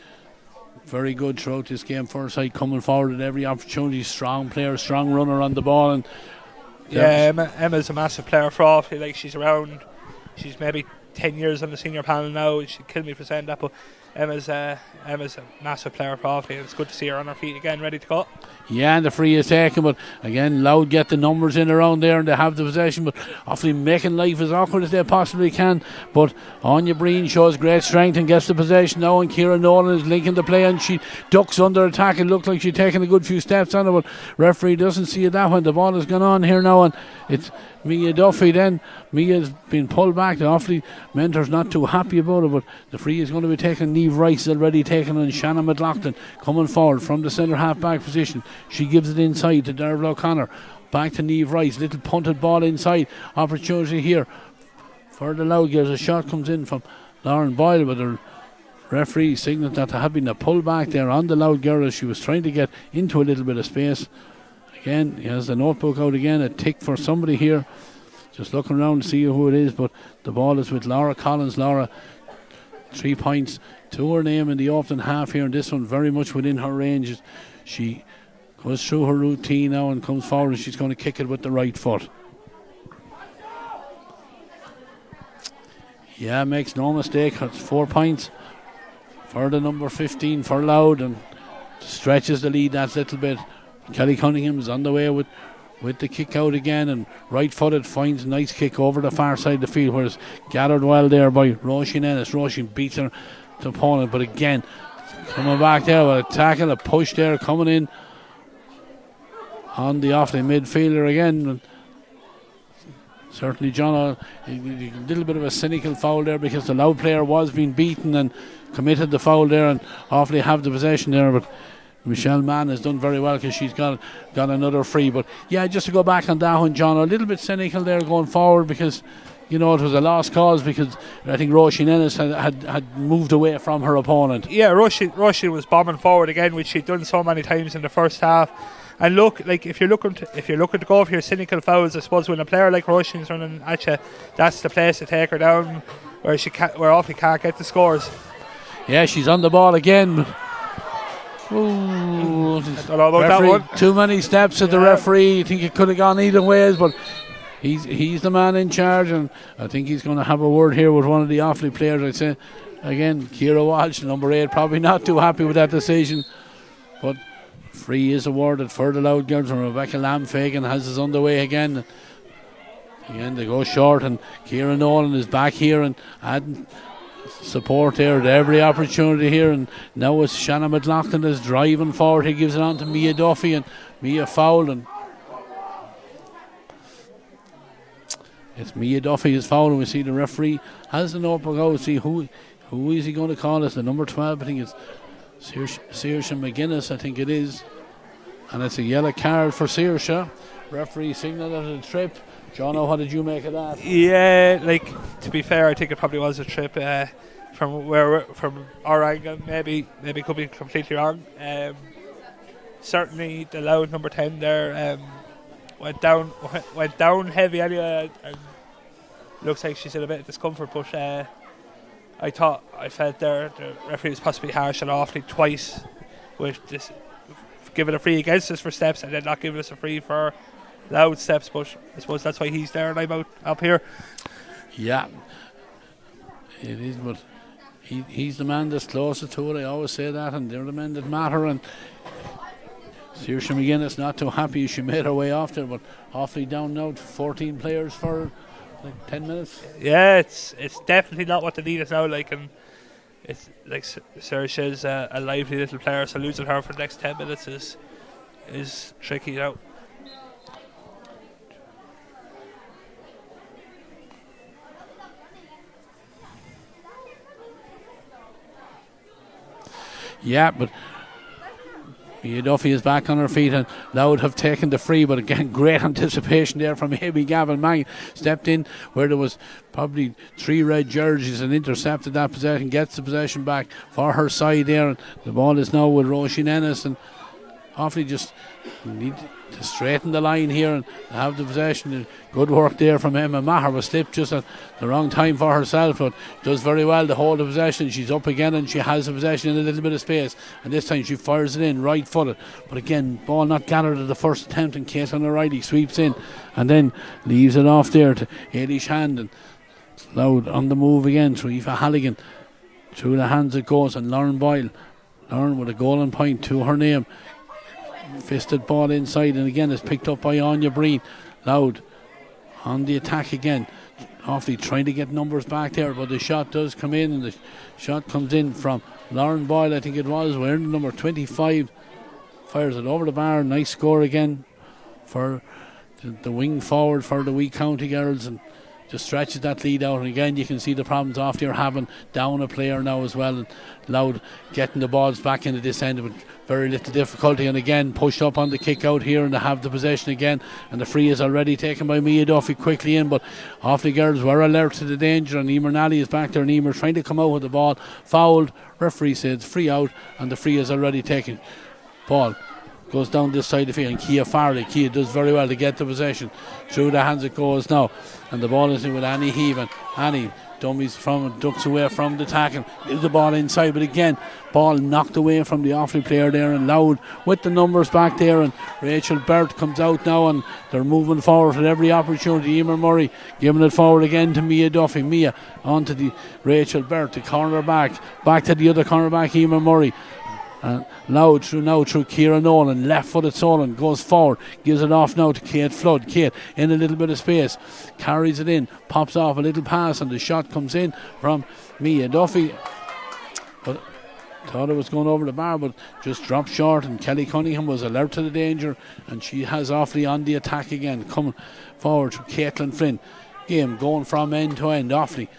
very good throughout this game. First side coming forward at every opportunity. Strong player, strong runner on the ball, and yeah, Emma's a massive player for Offaly. Like she's maybe 10 years on the senior panel now. She'd kill me for saying that, but Emma's a massive player for Offaly, and it's good to see her on her feet again, ready to go. Yeah, and the free is taken, but again, Louth get the numbers in around there and they have the possession, but Offaly making life as awkward as they possibly can. But Anya Breen shows great strength and gets the possession now, and Ciara Nolan is linking the play, and she ducks under attack. It looked like she's taking a good few steps on it, but referee doesn't see it that when the ball has gone on here now, and it's Mia Duffy then. Mia's been pulled back. The Offaly mentor's not too happy about it, but the free is going to be taken. Niamh Rice is already taken, and Shannon McLaughlin coming forward from the centre half back position. She gives it inside to Dervla O'Connor. Back to Niamh Rice. Little punted ball inside. Opportunity here for the Louth girls. A shot comes in from Lauren Boyle, but the referee signalled that there had been a pull back there on the Louth girl as she was trying to get into a little bit of space. Again, he has the notebook out again. A tick for somebody here. just looking around to see who it is, but the ball is with Laura Collins. Laura, 3 points to her name in the opening half here, and this one very much within her range. She goes through her routine now and comes forward, and she's going to kick it with the right foot. Yeah, makes no mistake. It's 4 points for the number 15 for Louth, and stretches the lead that little bit. Kelly Cunningham's on the way with the kick out again, and right footed finds a nice kick over the far side of the field, where it's gathered well there by Roisin Ennis. Roisin beats her to opponent, but again coming back there with a tackle, a push there coming in on the Offaly midfielder again. And certainly John, a little bit of a cynical foul there, because the Louth player was being beaten and committed the foul there, and Offaly have the possession there, but Michelle Mann has done very well because she's got another free. But yeah, just to go back on that one, John, a little bit cynical there going forward, because it was a lost cause, because I think Roisin Ennis had moved away from her opponent. Yeah, Roisin was bombing forward again, which she'd done so many times in the first half. And look, like if you're looking to go for your cynical fouls, I suppose when a player like Roisin's running at you, that's the place to take her down, where Offaly can't get the scores. Yeah, she's on the ball again. Ooh, I don't know about that one. Too many steps at the referee. I think it could have gone either ways, but he's the man in charge, and I think he's going to have a word here with one of the Offaly players. I'd say again, Ciara Walsh, number 8, probably not too happy with that decision, but free is awarded for the Louth girls, and Rebecca Lamfagan has his underway again. Again, they go short, and Ciara Nolan is back here and adding support there at every opportunity here, and now it's Shannon McLaughlin is driving forward. He gives it on to Mia Duffy, and Mia fouled, and it's Mia Duffy is fouled, and we see the referee has an open go. See who is he going to call? It's the number 12, I think it's Saoirse McGuinness, I think it is, and it's a yellow card for Saoirse. Referee signalled at a trip. Jono, what did you make of that? Yeah, to be fair, I think it probably was a trip from our angle. Maybe could be completely wrong. Certainly, the Louth number 10 there went down heavy anyway, and looks like she's in a bit of discomfort. But I felt there the referee was possibly harsh and Offaly twice, with this giving a free against us for steps and then not giving us a free for Louth steps. But I suppose that's why he's there and I'm up here. Yeah, it is, but he's the man that's closer to it. I always say that, and they're the men that matter. And Saoirse McGuinness not too happy she made her way off there, but Offaly down now to 14 players for 10 minutes. Yeah, it's definitely not what they need us now. And it's like Saoirse is a lively little player, so losing her for the next 10 minutes is tricky now. Yeah, but Mia Duffy is back on her feet, and Louth have taken the free, but again, great anticipation there from Amy Gavin Mang. Stepped in where there was probably 3 red jerseys and intercepted that possession, gets the possession back for her side there, and the ball is now with Roisin Ennis, and Offaly just need to straighten the line here and have the possession. Good work there from Emma Maher, was slipped just at the wrong time for herself, but does very well to hold the possession. She's up again and she has the possession in a little bit of space, and this time she fires it in right footed, but again ball not gathered at the first attempt, and Caitlin O'Reilly sweeps in and then leaves it off there to Eilish Hand, and Louth on the move again through Aoife Halligan. Through the hands it goes, and Lauren Boyle, Lauren with a goal and point to her name. Fisted ball inside, and again it's picked up by Anya Breen. Louth on the attack again. Offaly trying to get numbers back there, but the shot does come in, and the shot comes in from Lauren Boyle, I think it was, wearing number 25. Fires it over the bar. Nice score again for the wing forward for the Wee County girls, and just stretches that lead out. And again you can see the problems Offaly are having down a player now as well, and Louth getting the balls back into this end with very little difficulty, and again pushed up on the kick out here, and they have the possession again, and the free is already taken by Mia Duffy quickly in, but Offaly girls were alert to the danger, and Emer Nally is back there, and Emer trying to come out with the ball, fouled, referee says free out, and the free is already taken. Ball goes down this side of the field, and Kia Farley. Kia does very well to get the possession. Through the hands it goes now, and the ball is in with Annie Heaven. Annie ducks away from the tackle, gives the ball inside, but again, ball knocked away from the Offaly player there, and Louth with the numbers back there, and Rachel Burt comes out now, and they're moving forward at every opportunity. Emer Murray giving it forward again to Mia Duffy. Mia onto the Rachel Burt, the corner back to the other corner back, Emer Murray. Louth through Ciara Nolan, left-footed Solon, goes forward, gives it off now to Kate Flood. Kate in a little bit of space, carries it in, pops off a little pass, and the shot comes in from Mia Duffy. But thought it was going over the bar, but just dropped short, and Kelly Cunningham was alert to the danger, and she has Offaly on the attack again, coming forward to Caitlin Flynn. Game going from end to end. Offaly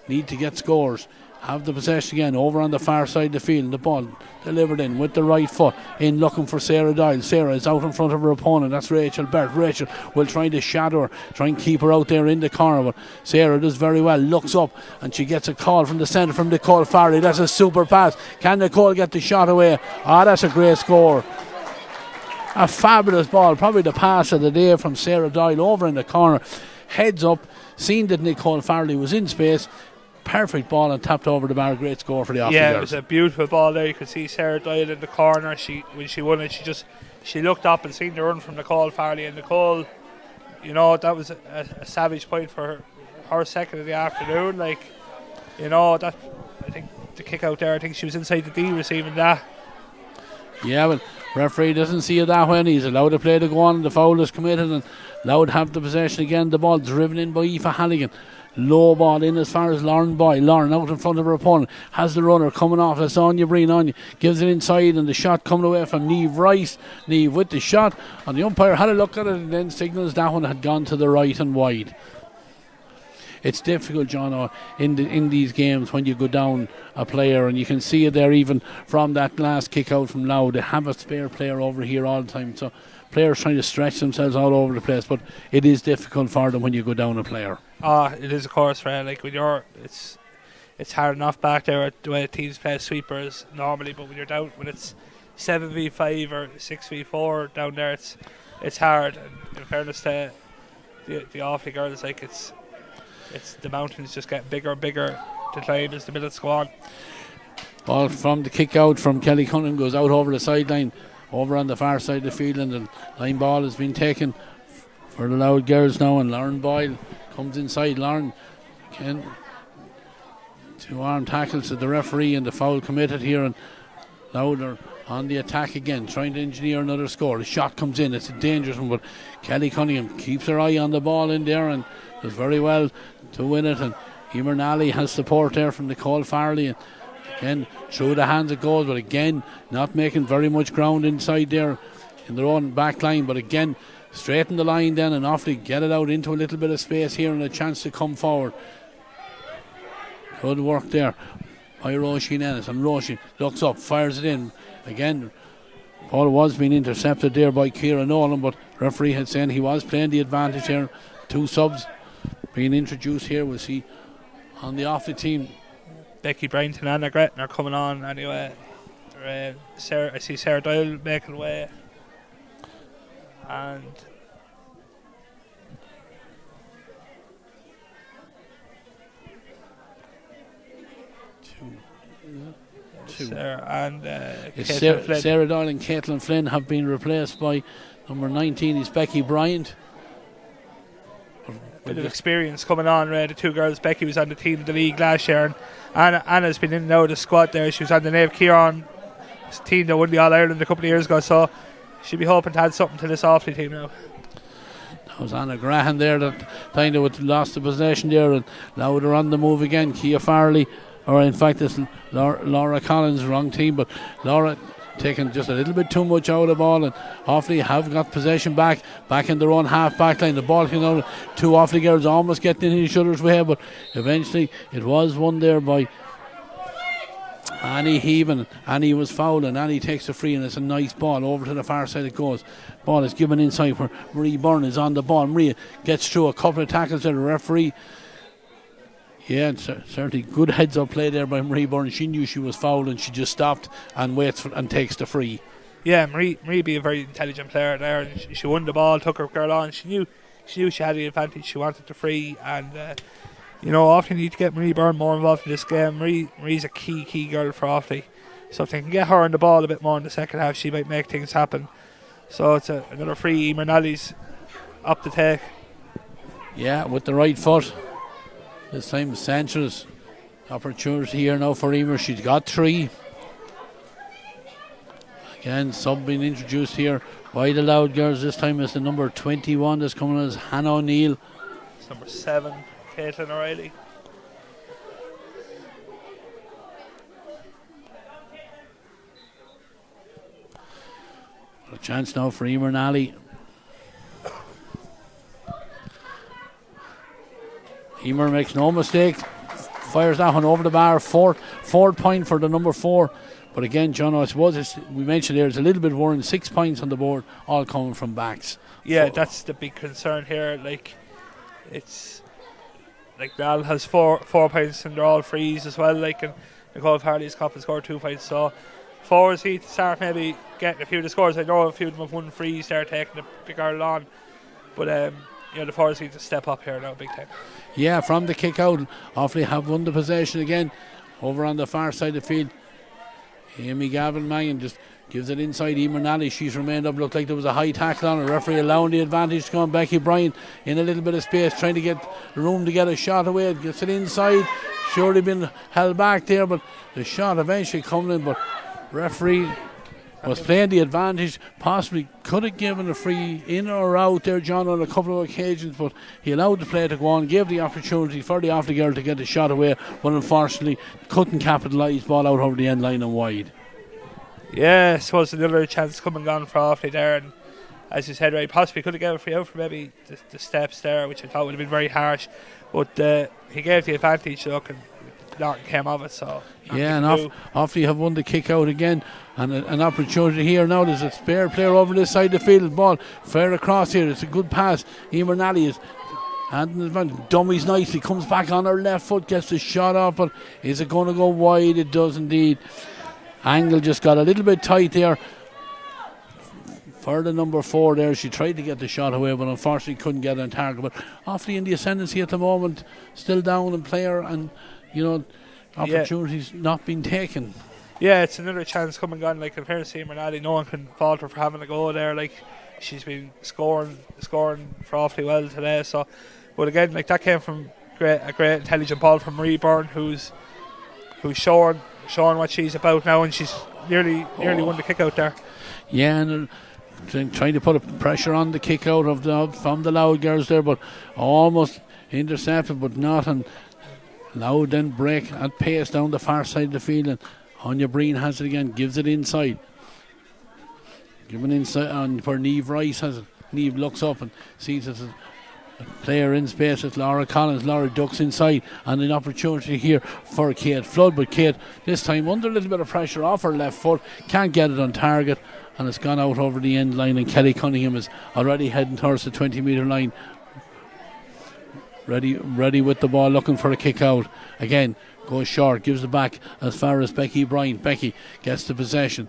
need to get scores. Have the possession again over on the far side of the field. The ball delivered in with the right foot, in looking for Sarah Doyle. Sarah is out in front of her opponent. That's Rachel Burt. Rachel will try to shadow her, try and keep her out there in the corner, but Sarah does very well. Looks up and she gets a call from the centre from Nicole Farley. That's a super pass. Can Nicole get the shot away? That's a great score. A fabulous ball, probably the pass of the day from Sarah Doyle over in the corner. Heads up, seen that Nicole Farley was in space. Perfect ball and tapped over the bar. Great score for the Offaly Yeah, girls. it was a beautiful ball there. You could see Sarah Doyle in the corner. When she won it, she looked up and seen the run from Nicole Farley, and Nicole, that was a savage point for her second of the afternoon. That I think the kick out there, I think she was inside the D receiving that. Yeah, but referee doesn't see it that way. He's allowed to play to go on. The foul is committed, and Louth have the possession again. The ball driven in by Aoife Halligan. Low ball in as far as Lauren Boyle. Lauren out in front of her opponent. Has the runner coming off. That's Anya Breen. Anya gives it inside, and the shot coming away from Niamh Rice. Niamh with the shot, and the umpire had a look at it and then signals that one had gone to the right and wide. It's difficult, John, in these games when you go down a player, and you can see it there even from that last kick out from Louth. They have a spare player over here all the time, so players trying to stretch themselves all over the place, but it is difficult for them when you go down a player. It is, of course, Fred. Like it's hard enough back there the way teams play sweepers normally, but when you're down, when it's 7v5 or 6v4 down there, it's hard. And in fairness to the Offaly girls, like it's the mountains just get bigger and bigger to climb as the minutes go on. Ball from the kick out from Kelly Cunningham goes out over the sideline, over on the far side of the field, and the line ball has been taken for the Louth girls now, and Lauren Boyle comes inside. Lauren can two-arm tackles to the referee, and the foul committed here, and Louth are on the attack again, trying to engineer another score. The shot comes in, it's a dangerous one, but Kelly Cunningham keeps her eye on the ball in there and does very well to win it, and Emer Nally has support there from Nicole Farley, and again through the hands it goes, but again not making very much ground inside there in their own back line, but again straighten the line then and Offaly get it out into a little bit of space here and a chance to come forward. Good work there by Roisin Ennis, and Roisin looks up, fires it in again. Paul was being intercepted there by Ciara Nolan, but referee had said he was playing the advantage here. Two subs being introduced here. We'll see on the Offaly team. Becky Bryant and Anna Gretton are coming on anyway. I see Sarah Doyle making way, and Sarah Doyle and Caitlin Flynn have been replaced by number 19 is Becky Bryant. Bit of experience coming on, the two girls. Becky was on the team of the league last year, and Anna's been in and out of the squad there. She was on the Nave Kieran team that won the All-Ireland a couple of years ago, so she'll be hoping to add something to this Offaly team now. That was Anna Graham there that kind of lost the possession there, and Louth are on the move again. Kia Farley, or in fact it's Laura Collins, wrong team, but Laura taking just a little bit too much out of the ball, and Offaly have got possession back in their own half back line. The ball came out, two Offaly girls almost getting in each other's way, but eventually it was won there by Annie Heaven. Annie was fouled, and Annie takes a free, and it's a nice ball over to the far side it goes. Ball is given inside where Marie Byrne is on the ball. Maria gets through a couple of tackles to the referee. Yeah, certainly good heads up play there by Marie Byrne. She knew she was fouled and she just stopped and waits and takes the free. Yeah, Marie be a very intelligent player there, and she won the ball, took her girl on. She knew she had the advantage. She wanted the free, and often you need to get Marie Byrne more involved in this game. Marie's a key girl for Offaly, so if they can get her on the ball a bit more in the second half, she might make things happen. So it's another free. Emer Nally's up to take. Yeah, with the right foot. This time Sanchez. Opportunity here now for Emer. She's got 3. Again, sub being introduced here by the Louth girls. This time is the number 21 that's coming as Hannah O'Neill. It's number 7, Caitlin O'Reilly. A chance now for Emer Nally. Emer makes no mistake. Fires that one over the bar. Fourth point for the number 4. But again, John, I suppose we mentioned there's a little bit worrying. 6 points on the board, all coming from backs. Yeah, that's the big concern here. It's Ball has four points and they're all frees as well. And Nicole Farley's cop has scored 2 points. So forwards need to start maybe getting a few of the scores. I know a few of them have won frees. They're taking the girl on, but the forwards need to step up here now, big time. Yeah, from the kick out, Offaly have won the possession again over on the far side of the field. Amy Gavin Mangan just gives it inside Emer Nally. She's remained up. Looked like there was a high tackle on her. Referee allowing the advantage to come. Becky Bryan in a little bit of space, trying to get room to get a shot away. Gets it inside. Surely been held back there, but the shot eventually coming in. But referee was playing the advantage. Possibly could have given a free in or out there, John, on a couple of occasions, but he allowed the play to go on, gave the opportunity for the Offaly girl to get the shot away, but unfortunately couldn't capitalise. Ball out over the end line and wide. Yeah, I suppose another chance come and gone for Offaly there, and as you said, right, possibly could have given a free out for maybe the steps there, which I thought would have been very harsh, but he gave the advantage, look, and nothing came of it. So yeah, and Offaly have won the kick out again, and an opportunity here now. There's a spare player over this side of the field. Ball fair across here. It's a good pass. Emer Nally is and dummies nicely, comes back on her left foot, gets the shot off, but is it going to go wide? It does indeed. Angle just got a little bit tight there for the number 4 there. She tried to get the shot away, but unfortunately couldn't get on target. But Offaly in the ascendancy at the moment, still down in player, and opportunities not being taken. Yeah, it's another chance coming on. In fairness to Emer Nally, no one can fault her for having a go there. She's been scoring for Offaly well today. So, but again, that came from a great intelligent ball from Marie Byrne, who's showing what she's about now, and she's nearly won the kick out there. Yeah, and trying to put a pressure on the kick out from the Louth girls there, but almost intercepted, but not. And Louth then break at pace down the far side of the field, and Anya Breen has it again, gives it inside. Given inside on for Niamh Rice has it. Niamh looks up and sees it's a player in space. It's Laura Collins. Laura ducks inside, and an opportunity here for Kate Flood, but Kate this time under a little bit of pressure off her left foot, can't get it on target, and it's gone out over the end line, and Kelly Cunningham is already heading towards the 20-metre line, ready with the ball, looking for a kick out. Again, goes short, gives it back as far as Becky Bryan. Becky gets the possession.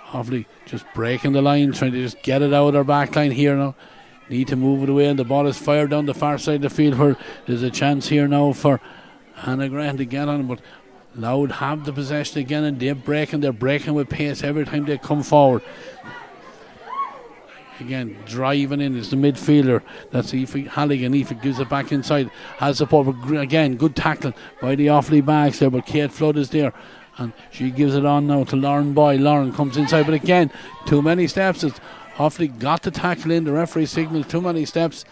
Offaly just breaking the line, trying to just get it out of their back line here now. Need to move it away, and the ball is fired down the far side of the field, where there's a chance here now for Hannah Grant to get on, but Louth have the possession again, and they're breaking with pace every time they come forward. Again, driving in is the midfielder. That's Aoife Halligan. Aoife gives it back inside. Has support, but again, good tackling by the Offaly backs there, but Kate Flood is there, and she gives it on now to Lauren Boyle. Lauren comes inside, but again, too many steps. It's Offaly got the tackle in. The referee signals too many steps.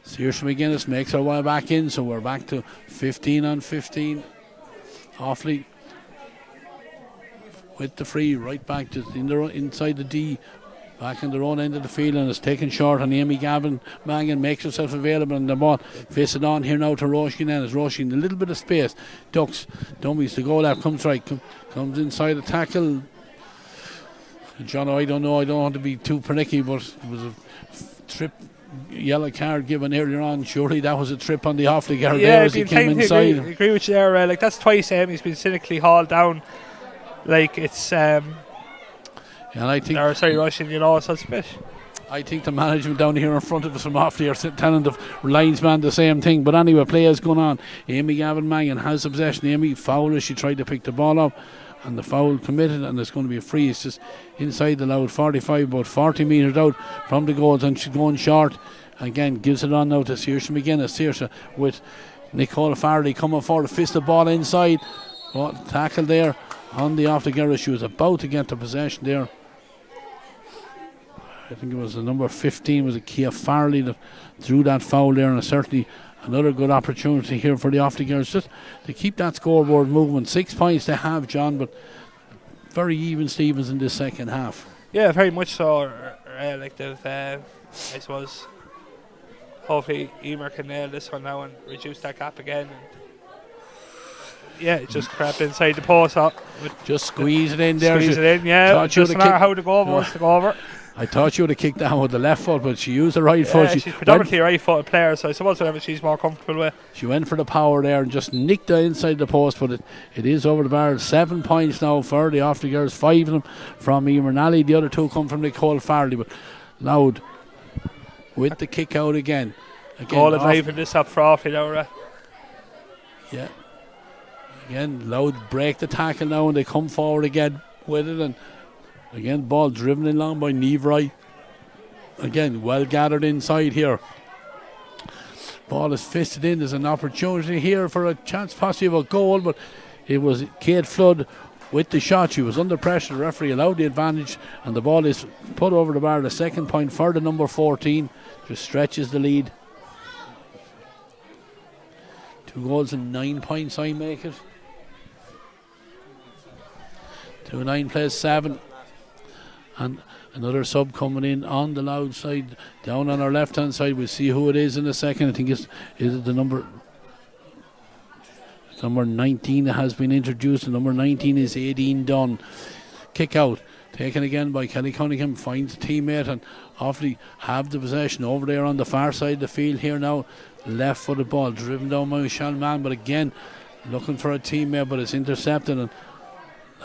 Saoirse McGuinness makes her way back in, so we're back to 15 on 15. Offaly with the free, right back to inside the D, back in their own end of the field, and it's taken short, and Amy Gavin Mangan makes herself available, and the ball face it on here now to Roisin Ennis. Roisin, a little bit of space, ducks, dummies to go left, comes right, comes inside the tackle. John, I don't know, I don't want to be too pernicky, but it was a trip, yellow card given earlier on. Surely that was a trip on the Offaly girl there as he came inside. I agree with you there. That's twice Amy's been cynically hauled down. It's And I think rushing, so it's a bit. I think the management down here in front of us from Offaly are telling the linesman the same thing. But anyway, play is going on. Amy Gavin Mangan has the possession. Amy foul as she tried to pick the ball up, and the foul committed, and there's going to be a free. It's just inside the Louth 45, about 40 metres out from the goals, and she's going short. Again, gives it on now to Saoirse McGuinness. Saoirse with Nicole Farley coming forward, fist the ball inside. Tackle there on the off the girl. She was about to get the possession there. I think it was the number 15 was a Kia Farley that threw that foul there, and certainly another good opportunity here for the Offaly girls just to keep that scoreboard moving. 6 points they have, John, but very even Stevens in this second half. Yeah, very much so. Like they've, I suppose, hopefully Emer can nail this one now and reduce that gap again. And just crept inside the post. Just squeeze it in there. Squeeze it in, yeah. Just matter how to go over, wants to go over. I thought she would have kicked down with the left foot, but she used the right foot. She's predominantly a right-footed player, so I suppose whatever she's more comfortable with. She went for the power there and just nicked it inside the post, but it is over the bar. 7 points now for the Offaly girls, 5 of them from Emer Nally. The other 2 come from Nicole Farley, but Louth with the kick out again. Goal alive in this up for Offaly now, Yeah. Again, Louth break the tackle now, and they come forward again with it, and again, ball driven along by Niamh Wright. Again, well gathered inside here. Ball is fisted in. There's an opportunity here for a chance possibly of a goal, but it was Kate Flood with the shot. She was under pressure. The referee allowed the advantage, and the ball is put over the bar. The second point for the number 14. Just stretches the lead. 2 goals and 9 points, I make it. 2-9 plays 7. And another sub coming in on the Louth side, down on our left hand side. We'll see who it is in a second. I think is it the number 19 that has been introduced. The number 19 is Aideen Dunn. Kick out taken again by Kelly Cunningham, finds a teammate, and Offaly have the possession over there on the far side of the field here now. Left footed ball driven down by Michelle Mann, but again looking for a teammate, but it's intercepted, and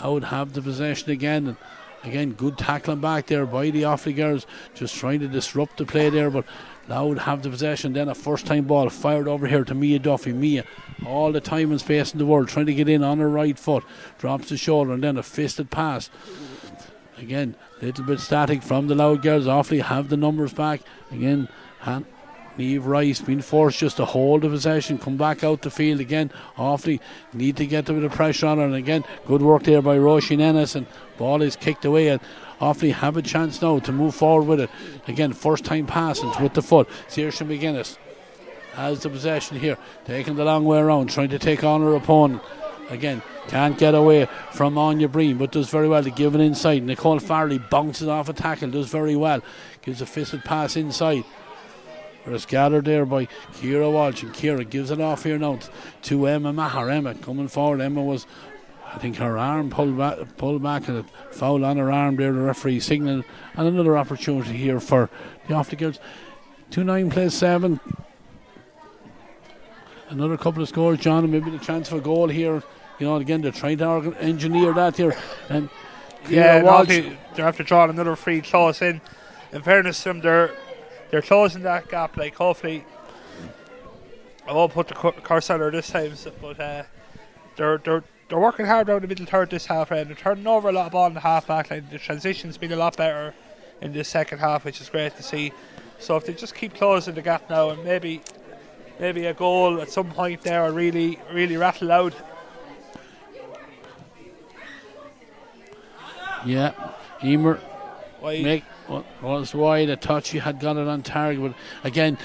Louth have the possession again. And again, good tackling back there by the Offaly girls, just trying to disrupt the play there, but Louth have the possession. Then a first time ball fired over here to Mia Duffy. Mia, all the time and space in the world, trying to get in on her right foot, drops the shoulder, and then a fisted pass. Again, a little bit static from the Louth girls. Offaly have the numbers back. Again, Niamh Rice being forced just to hold the possession, come back out the field again. Offaly need to get a bit of pressure on her, and again, good work there by Roisin Ennis, and ball is kicked away, and Offaly have a chance now to move forward with it. Again, first time passing with the foot. Saoirse McGuinness has the possession here, taking the long way around, trying to take on her opponent. Again, can't get away from Anya Breen, but does very well to give it inside. Nicole Farley bounces off a tackle, does very well, gives a fisted pass inside. It's gathered there by Ciara Walsh, and Ciara gives it off here now to Emma Maher. Emma coming forward. Emma was, I think, her arm pulled back, and a foul on her arm there, the referee signalling. And another opportunity here for the Offaly girls. 2-9 plays 7. Another couple of scores, John, and maybe the chance for a goal here. You know, again, they're trying to engineer that here. And they're after drawing another free close in. In fairness to them, they're closing that gap. Like, hopefully, I won't put the curse on her this time, but they're working hard around the middle third this half round. They're turning over a lot of ball in the half back line. The transition's been a lot better in this second half, which is great to see. So if they just keep closing the gap now, and maybe a goal at some point there will really rattle out. Yeah, Emer was wide. I thought she had got it on target, but again,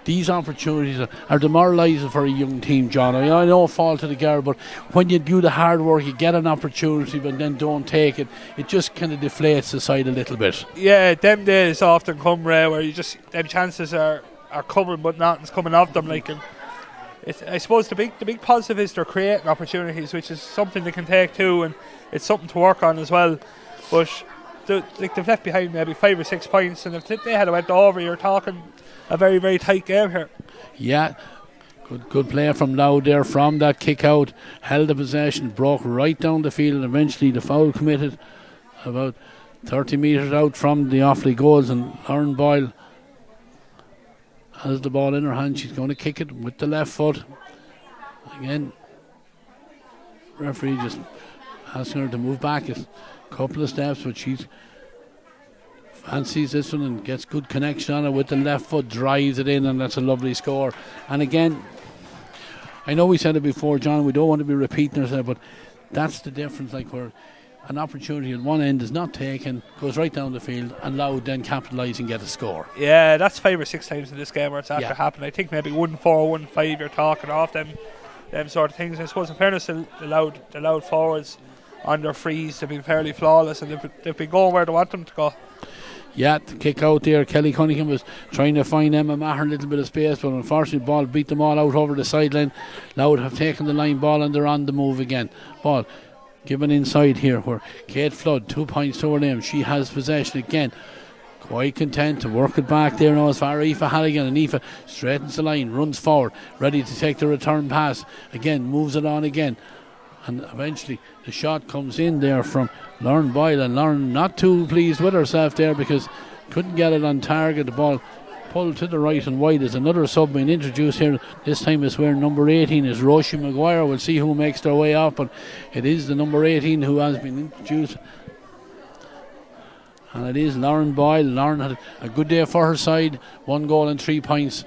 these opportunities are demoralising for a young team, John. I know fault to the girl, but when you do the hard work, you get an opportunity, but then don't take it. It just kind of deflates the side a little bit. Yeah, them days often come, Ray, where you just them chances are coming, but nothing's coming of them. Like, and I suppose the big positive is they're creating opportunities, which is something they can take too, and it's something to work on as well. But they've left behind maybe 5 or 6 points, and if they had went over, you're talking a very, very tight game here. Yeah, good play from Louth there from that kick out, held the possession, broke right down the field, and eventually the foul committed about 30 metres out from the Offaly goals, and Lauren Boyle has the ball in her hand. She's going to kick it with the left foot. Again, referee just asking her to move back a couple of steps, but she fancies this one and gets good connection on it with the left foot, drives it in, and that's a lovely score. And again, I know we said it before, John, we don't want to be repeating ourselves, but that's the difference, like where an opportunity at one end is not taken, goes right down the field, and Louth then capitalise and get a score. Yeah, that's 5 or 6 times in this game where it's after happened. I think maybe 1-4, 1-5 you're talking off them sort of things. I suppose in fairness to the Louth forwards on their frees, they've been fairly flawless, and they've been going where they want them to go. Yeah, the kick out there, Kelly Cunningham was trying to find Emma Maher a little bit of space, but unfortunately the ball beat them all out over the sideline. Louth have taken the line ball and they're on the move again. Ball given inside here where Kate Flood, 2 points to her name. She has possession again. Quite content to work it back there now as far as Aoife Halligan, and Aoife straightens the line, runs forward, ready to take the return pass. Again, moves it on again. And eventually the shot comes in there from Lauren Boyle, and Lauren not too pleased with herself there because couldn't get it on target. The ball pulled to the right and wide. There's another sub being introduced here. This time it's where number 18 is Roisin Maguire. We'll see who makes their way off, but it is the number 18 who has been introduced. And it is Lauren Boyle. Lauren had a good day for her side. 1 goal and 3 points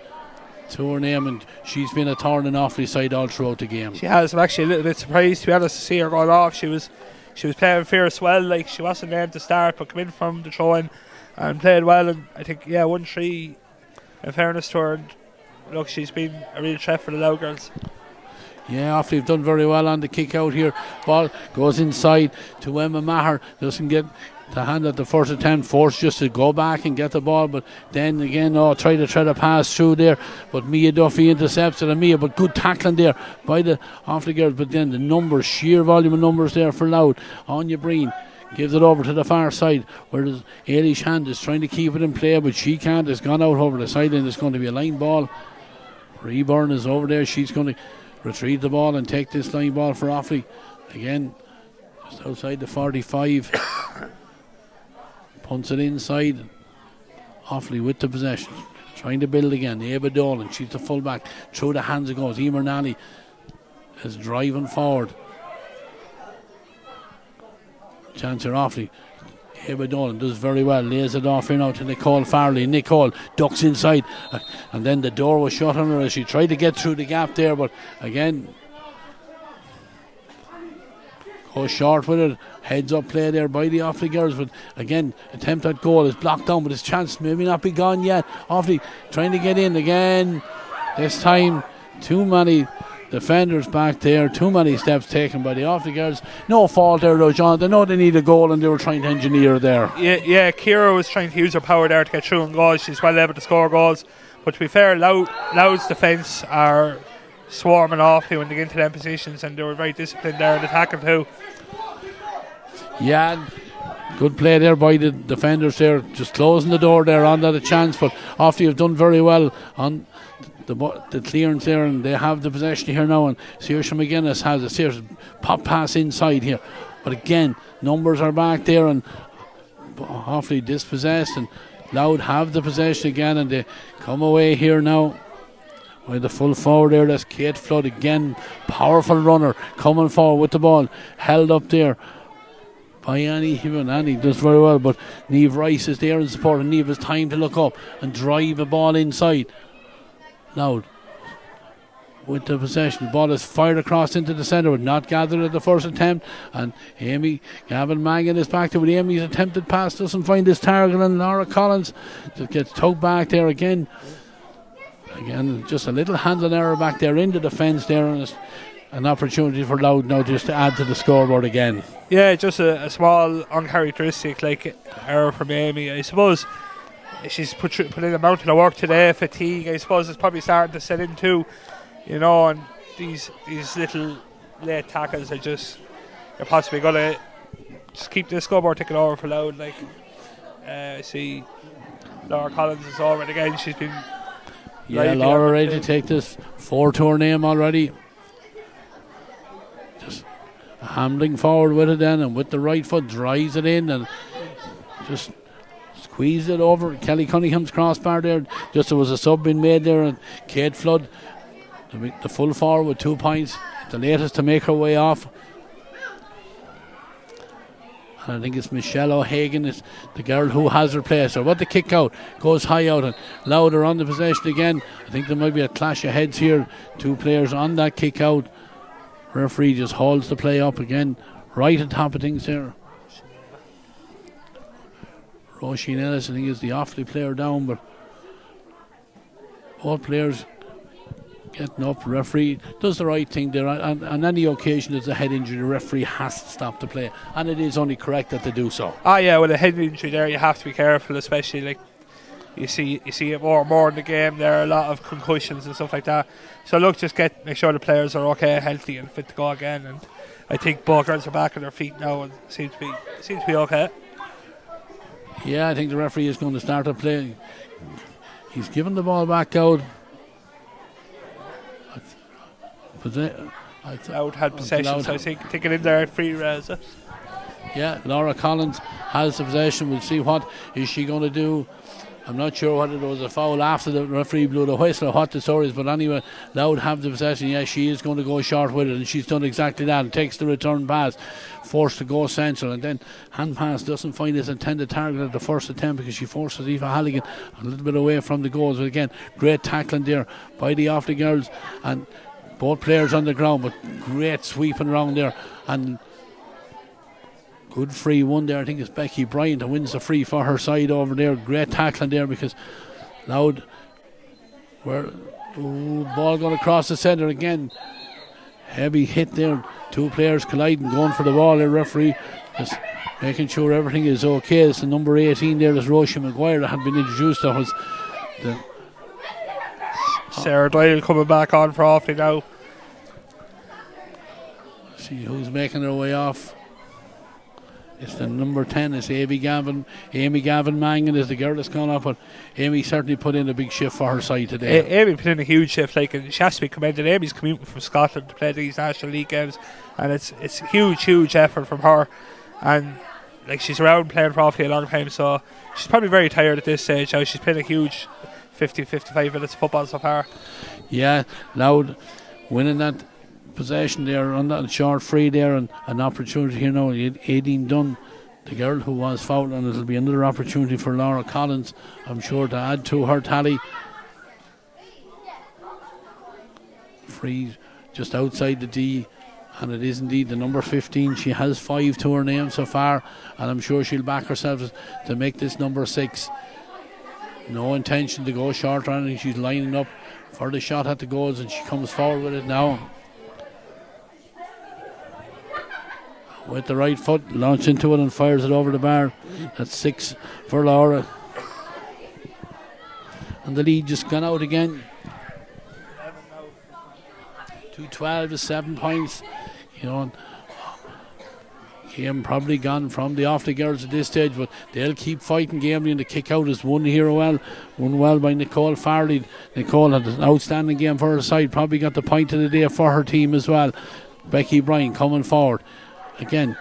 to her name, and she's been a thorn in Offaly's side all throughout the game. She has. I'm actually a little bit surprised, to be honest, to see her going off. She was playing fierce well. Like, she wasn't there to start, but come in from the throw-in and played well. And I think 1-3 in fairness to her. And look, she's been a real threat for the Louth girls. Yeah, Offaly have done very well on the kick out here. Ball goes inside to Emma Maher. Doesn't get the hand at the first attempt, forced just to go back and get the ball, but then again try to tread a pass through there, but Mia Duffy intercepts it, and Mia, but good tackling there by the Offaly girls. But then the numbers, sheer volume of numbers there for Louth. Anya Breen gives it over to the far side where Ailish Hand is trying to keep it in play, but she can't. It's gone out over the sideline. It's going to be a line ball. Reburn is over there. She's going to retrieve the ball and take this line ball for Offaly. Again, just outside the 45. Punts it inside. Offaly with the possession, trying to build again. Eva Dolan, she's the fullback. Through the hands it goes. Emer Nally is driving forward. Chance here, Offaly. Eva Dolan does very well. Lays it off here now to Nicole Farley. Nicole ducks inside, and then the door was shut on her as she tried to get through the gap there, but again goes short with it. Heads up play there by the Offaly girls, but again attempt at goal is blocked down, but his chance maybe not be gone yet. Offaly trying to get in again. This time too many defenders back there, too many steps taken by the Offaly girls. No fault there though, John. They know they need a goal and they were trying to engineer there. Yeah, Ciara was trying to use her power there to get through and goals. She's well able to score goals, but to be fair, Louth's defence are swarming Offaly when they get into them positions, and they were very disciplined there in attacking too. Yeah, good play there by the defenders there, just closing the door there on that a chance, but Offaly have done very well on the clearance there, and they have the possession here now, and Saoirse McGuinness has a serious pop pass inside here, but again numbers are back there and Offaly dispossessed, and Louth have the possession again, and they come away here now with the full forward there. That's Kate Flood again, powerful runner coming forward with the ball, held up there by Annie. Annie does very well, but Niamh Rice is there in support, and Niamh has time to look up and drive a ball inside. Louth with the possession. The ball is fired across into the centre, but not gathered at the first attempt, and Gavin Mangan is back there, but Amy's attempted pass doesn't find his target, and Laura Collins just gets tugged back there again, just a little handling error back there in the defence there, and it's an opportunity for Louth now just to add to the scoreboard again. Yeah, just a small uncharacteristic error from Amy. I suppose she's put in a mountain of work today. Fatigue, I suppose, is probably starting to set in too, and these little late tackles are just, you're possibly going to just keep the scoreboard ticking over for Louth. I see Laura Collins is over it again. She's been Laura ready to take this 4 to her name already. Just Hamling forward with it then, and with the right foot drives it in, and just squeezed it over Kelly Cunningham's crossbar there. Just there was a sub being made there, and Kate Flood, the full forward with 2 points, the latest to make her way off. And I think it's Michelle O'Hagan, is the girl who has replaced her. What the kick out goes high out, and Louth on the possession again. I think there might be a clash of heads here. 2 players on that kick out. Referee just holds the play up again, right on top of things there. Roisin Ellis, I think, is the Offaly player down, but all players getting up. Referee does the right thing there. On any occasion there's a head injury, the referee has to stop the play, and it is only correct that they do so. Yeah, with a head injury there, you have to be careful, especially like you see it more and more in the game. There are a lot of concussions and stuff like that. So look, just make sure the players are okay, healthy, and fit to go again. And I think both girls are back on their feet now and seems to be okay. Yeah, I think the referee is going to start the play. He's given the ball back out. Louth had possession, so I think taking in there at free res. Yeah, Laura Collins has the possession. We'll see what is she going to do. I'm not sure whether there was a foul after the referee blew the whistle or what the story is, but anyway, Louth have the possession. Yeah, she is going to go short with it, and she's done exactly that, and takes the return pass, forced to go central, and then hand pass doesn't find its intended target at the first attempt because she forces Aoife Halligan a little bit away from the goals. But again, great tackling there by the Offaly girls, and both players on the ground, but great sweeping around there, and good free one there. I think it's Becky Bryant who wins the free for her side over there. Great tackling there because Louth ball going across the centre again. Heavy hit there. 2 players colliding, going for the ball. The referee just making sure everything is okay. It's the number 18 there. That's Roisin Maguire that had been introduced. That was the Sarah Doyle coming back on for Offaly now. See who's making their way off. It's the number 10. It's Amy Gavin Mangan is the girl that's gone up, but Amy certainly put in a big shift for her side today. Amy put in a huge shift, and she has to be commended. Amy's commuting from Scotland to play these National League games, and it's huge effort from her. And like, she's around playing for Offaly a long time, so she's probably very tired at this stage now. She's played a huge 50-55 minutes of football so far. Yeah, Louth winning that possession there on that short free there, and an opportunity here now. Aideen Dunn, the girl who was fouled, and it'll be another opportunity for Laura Collins, I'm sure, to add to her tally. Free just outside the D, and it is indeed the number 15. She has 5 to her name so far, and I'm sure she'll back herself to make this number 6. No intention to go short or anything. She's lining up for the shot at the goals, and she comes forward with it now. With the right foot, launches into it and fires it over the bar. That's 6 for Laura. And the lead just gone out again. 2-12 is 7 points. You know, game probably gone from the Offaly girls at this stage, but they'll keep fighting gamely, and the kick out is won well by Nicole Farley. Nicole had an outstanding game for her side, probably got the point of the day for her team as well. Becky Bryan coming forward. Again,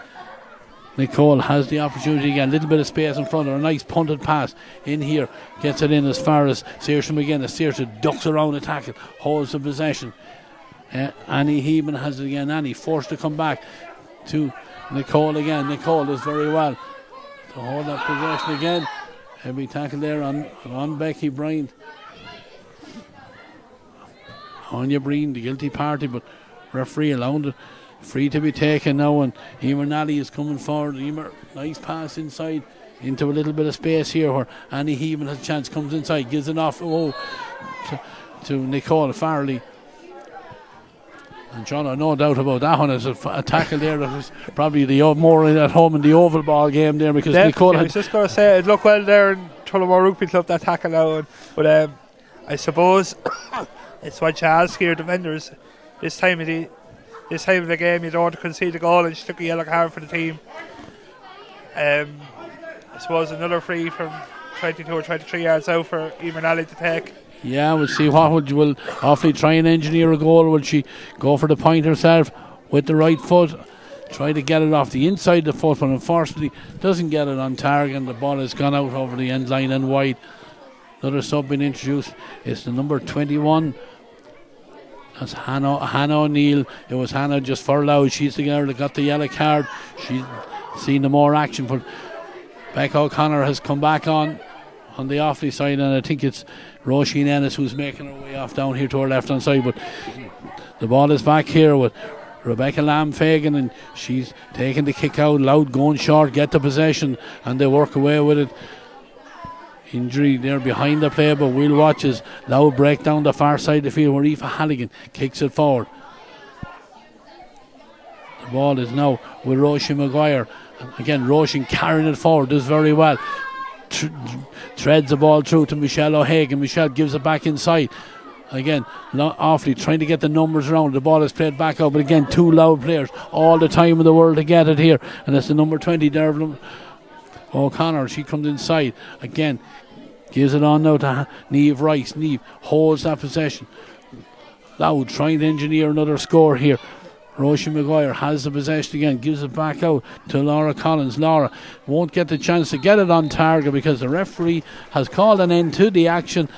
Nicole has the opportunity again, a little bit of space in front of her, a nice punted pass in here, gets it in as far as Saoirse McGinn. As Saoirse ducks around the tackle, holds the possession. Annie Heeman has it again. Annie forced to come back to Nicole again. Nicole does very well to hold that possession again. Heavy tackle there on Becky Bryant. Anya Breen, the guilty party, but referee allowed it. Free to be taken now, and Emer Nally is coming forward. Emer, nice pass inside into a little bit of space here where Annie Heeman has a chance, comes inside, gives it off to Nicole Farley. And John, no doubt about that one. It's a tackle there that was probably the more at home in the oval ball game there, because Nicole I was just going to say it looked well there in Tullamore Rugby Club, that tackle now. But I suppose it's what you ask your defenders this time of the game. You don't want to concede a goal, and she took a yellow card for the team. I suppose another free from 22 or 23 yards out for Emer Nally to take. Yeah, we'll see will Offaly try and engineer a goal. Will she go for the point herself with the right foot? Try to get it off the inside of the foot, but unfortunately doesn't get it on target, and the ball has gone out over the end line and wide. Another sub being introduced. It's the number 21. That's Hannah O'Neill. It was Hannah just for Louth. She's the girl that got the yellow card. She's seen the more action, but Becca O'Connor has come back on the Offaly side, and I think it's Roisin Ennis who's making her way off down here to her left hand side. But the ball is back here with Rebecca Lamb-Fagan, and she's taking the kick out. Louth going short, get the possession, and they work away with it. Injury there behind the play, but we'll watch as Louth break down the far side of the field where Aoife Halligan kicks it forward. The ball is now with Roisin Maguire. Again, Roisin carrying it forward, does very well. Treads the ball through to Michelle O'Hagan. Michelle gives it back inside. Again, Offaly trying to get the numbers around. The ball is played back out, but again, two Louth players, all the time in the world to get it here. And it's the number 20, Dervlin O'Connor. She comes inside. Again, gives it on now to Niamh Rice. Niamh holds that possession. Louth trying to engineer another score here. Roisin Maguire has the possession again, gives it back out to Laura Collins. Laura won't get the chance to get it on target because the referee has called an end to the action,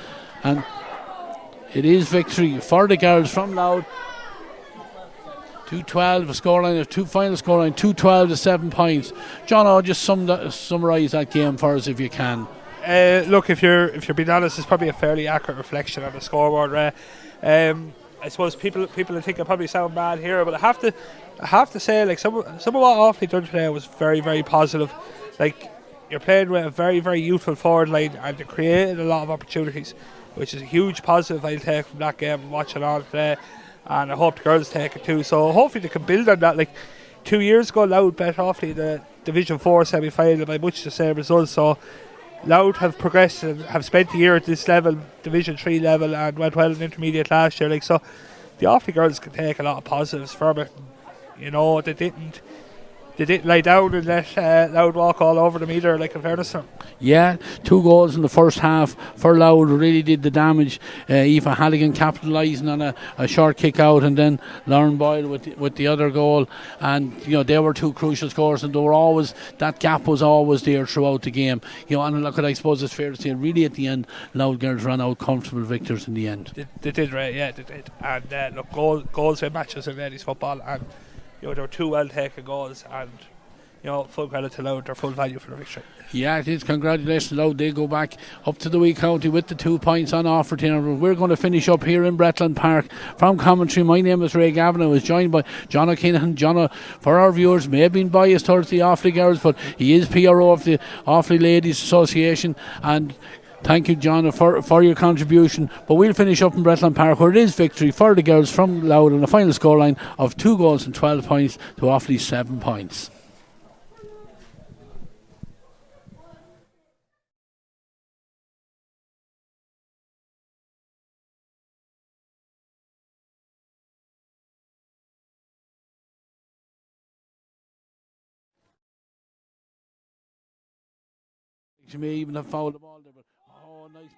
and it is victory for the girls from Louth. 2-12, a scoreline of final scoreline 2-12 to 7 points. John, I'll just summarise that game for us if you can. Look, if you're being honest, it's probably a fairly accurate reflection on the scoreboard. I suppose people think I probably sound bad here, but I have to say, like some of what Offaly done today was very, very positive. Like, you're playing with a very, very youthful forward line, and they created a lot of opportunities, which is a huge positive I'll take from that game and watching on today. And I hope the girls take it too. So hopefully they can build on that. Like 2 years ago, Louth bet Offaly the Division 4 semi-final by much the same results. So Louth have progressed and have spent the year at this level, Division 3 level, and went well in intermediate last year. Like, so the Offaly girls can take a lot of positives from it. You know, they didn't lie down and let Louth walk all over them either, like, in fairness to them. Yeah, 2 goals in the first half for Louth really did the damage. Aoife Halligan capitalising on a short kick out, and then Lauren Boyle with the other goal. And you know, they were 2 crucial scores, and that gap was always there throughout the game. You know, and look, I suppose it's fair to say, really at the end, Louth girls ran out comfortable victors in the end. They did, right? Yeah, they did. And look, goals win matches in ladies football, and you know, there were 2 well-taken goals, and you know, full credit to Louth, their full value for the victory. Yeah, it is. Congratulations, Louth. They go back up to the Wee County with the 2 points on offer to them. We're going to finish up here in Bretland Park. From commentary, my name is Ray Gavin. I was joined by John O'Keenan. John, for our viewers, may have been biased towards the Offaly girls, but he is PRO of the Offaly Ladies Association, and thank you, John, for your contribution. But we'll finish up in Bretland Park, where it is victory for the girls from Louth on a final scoreline of 2 goals and 12 points to Offaly's 7 points. She may even have fouled the ball there, but nice.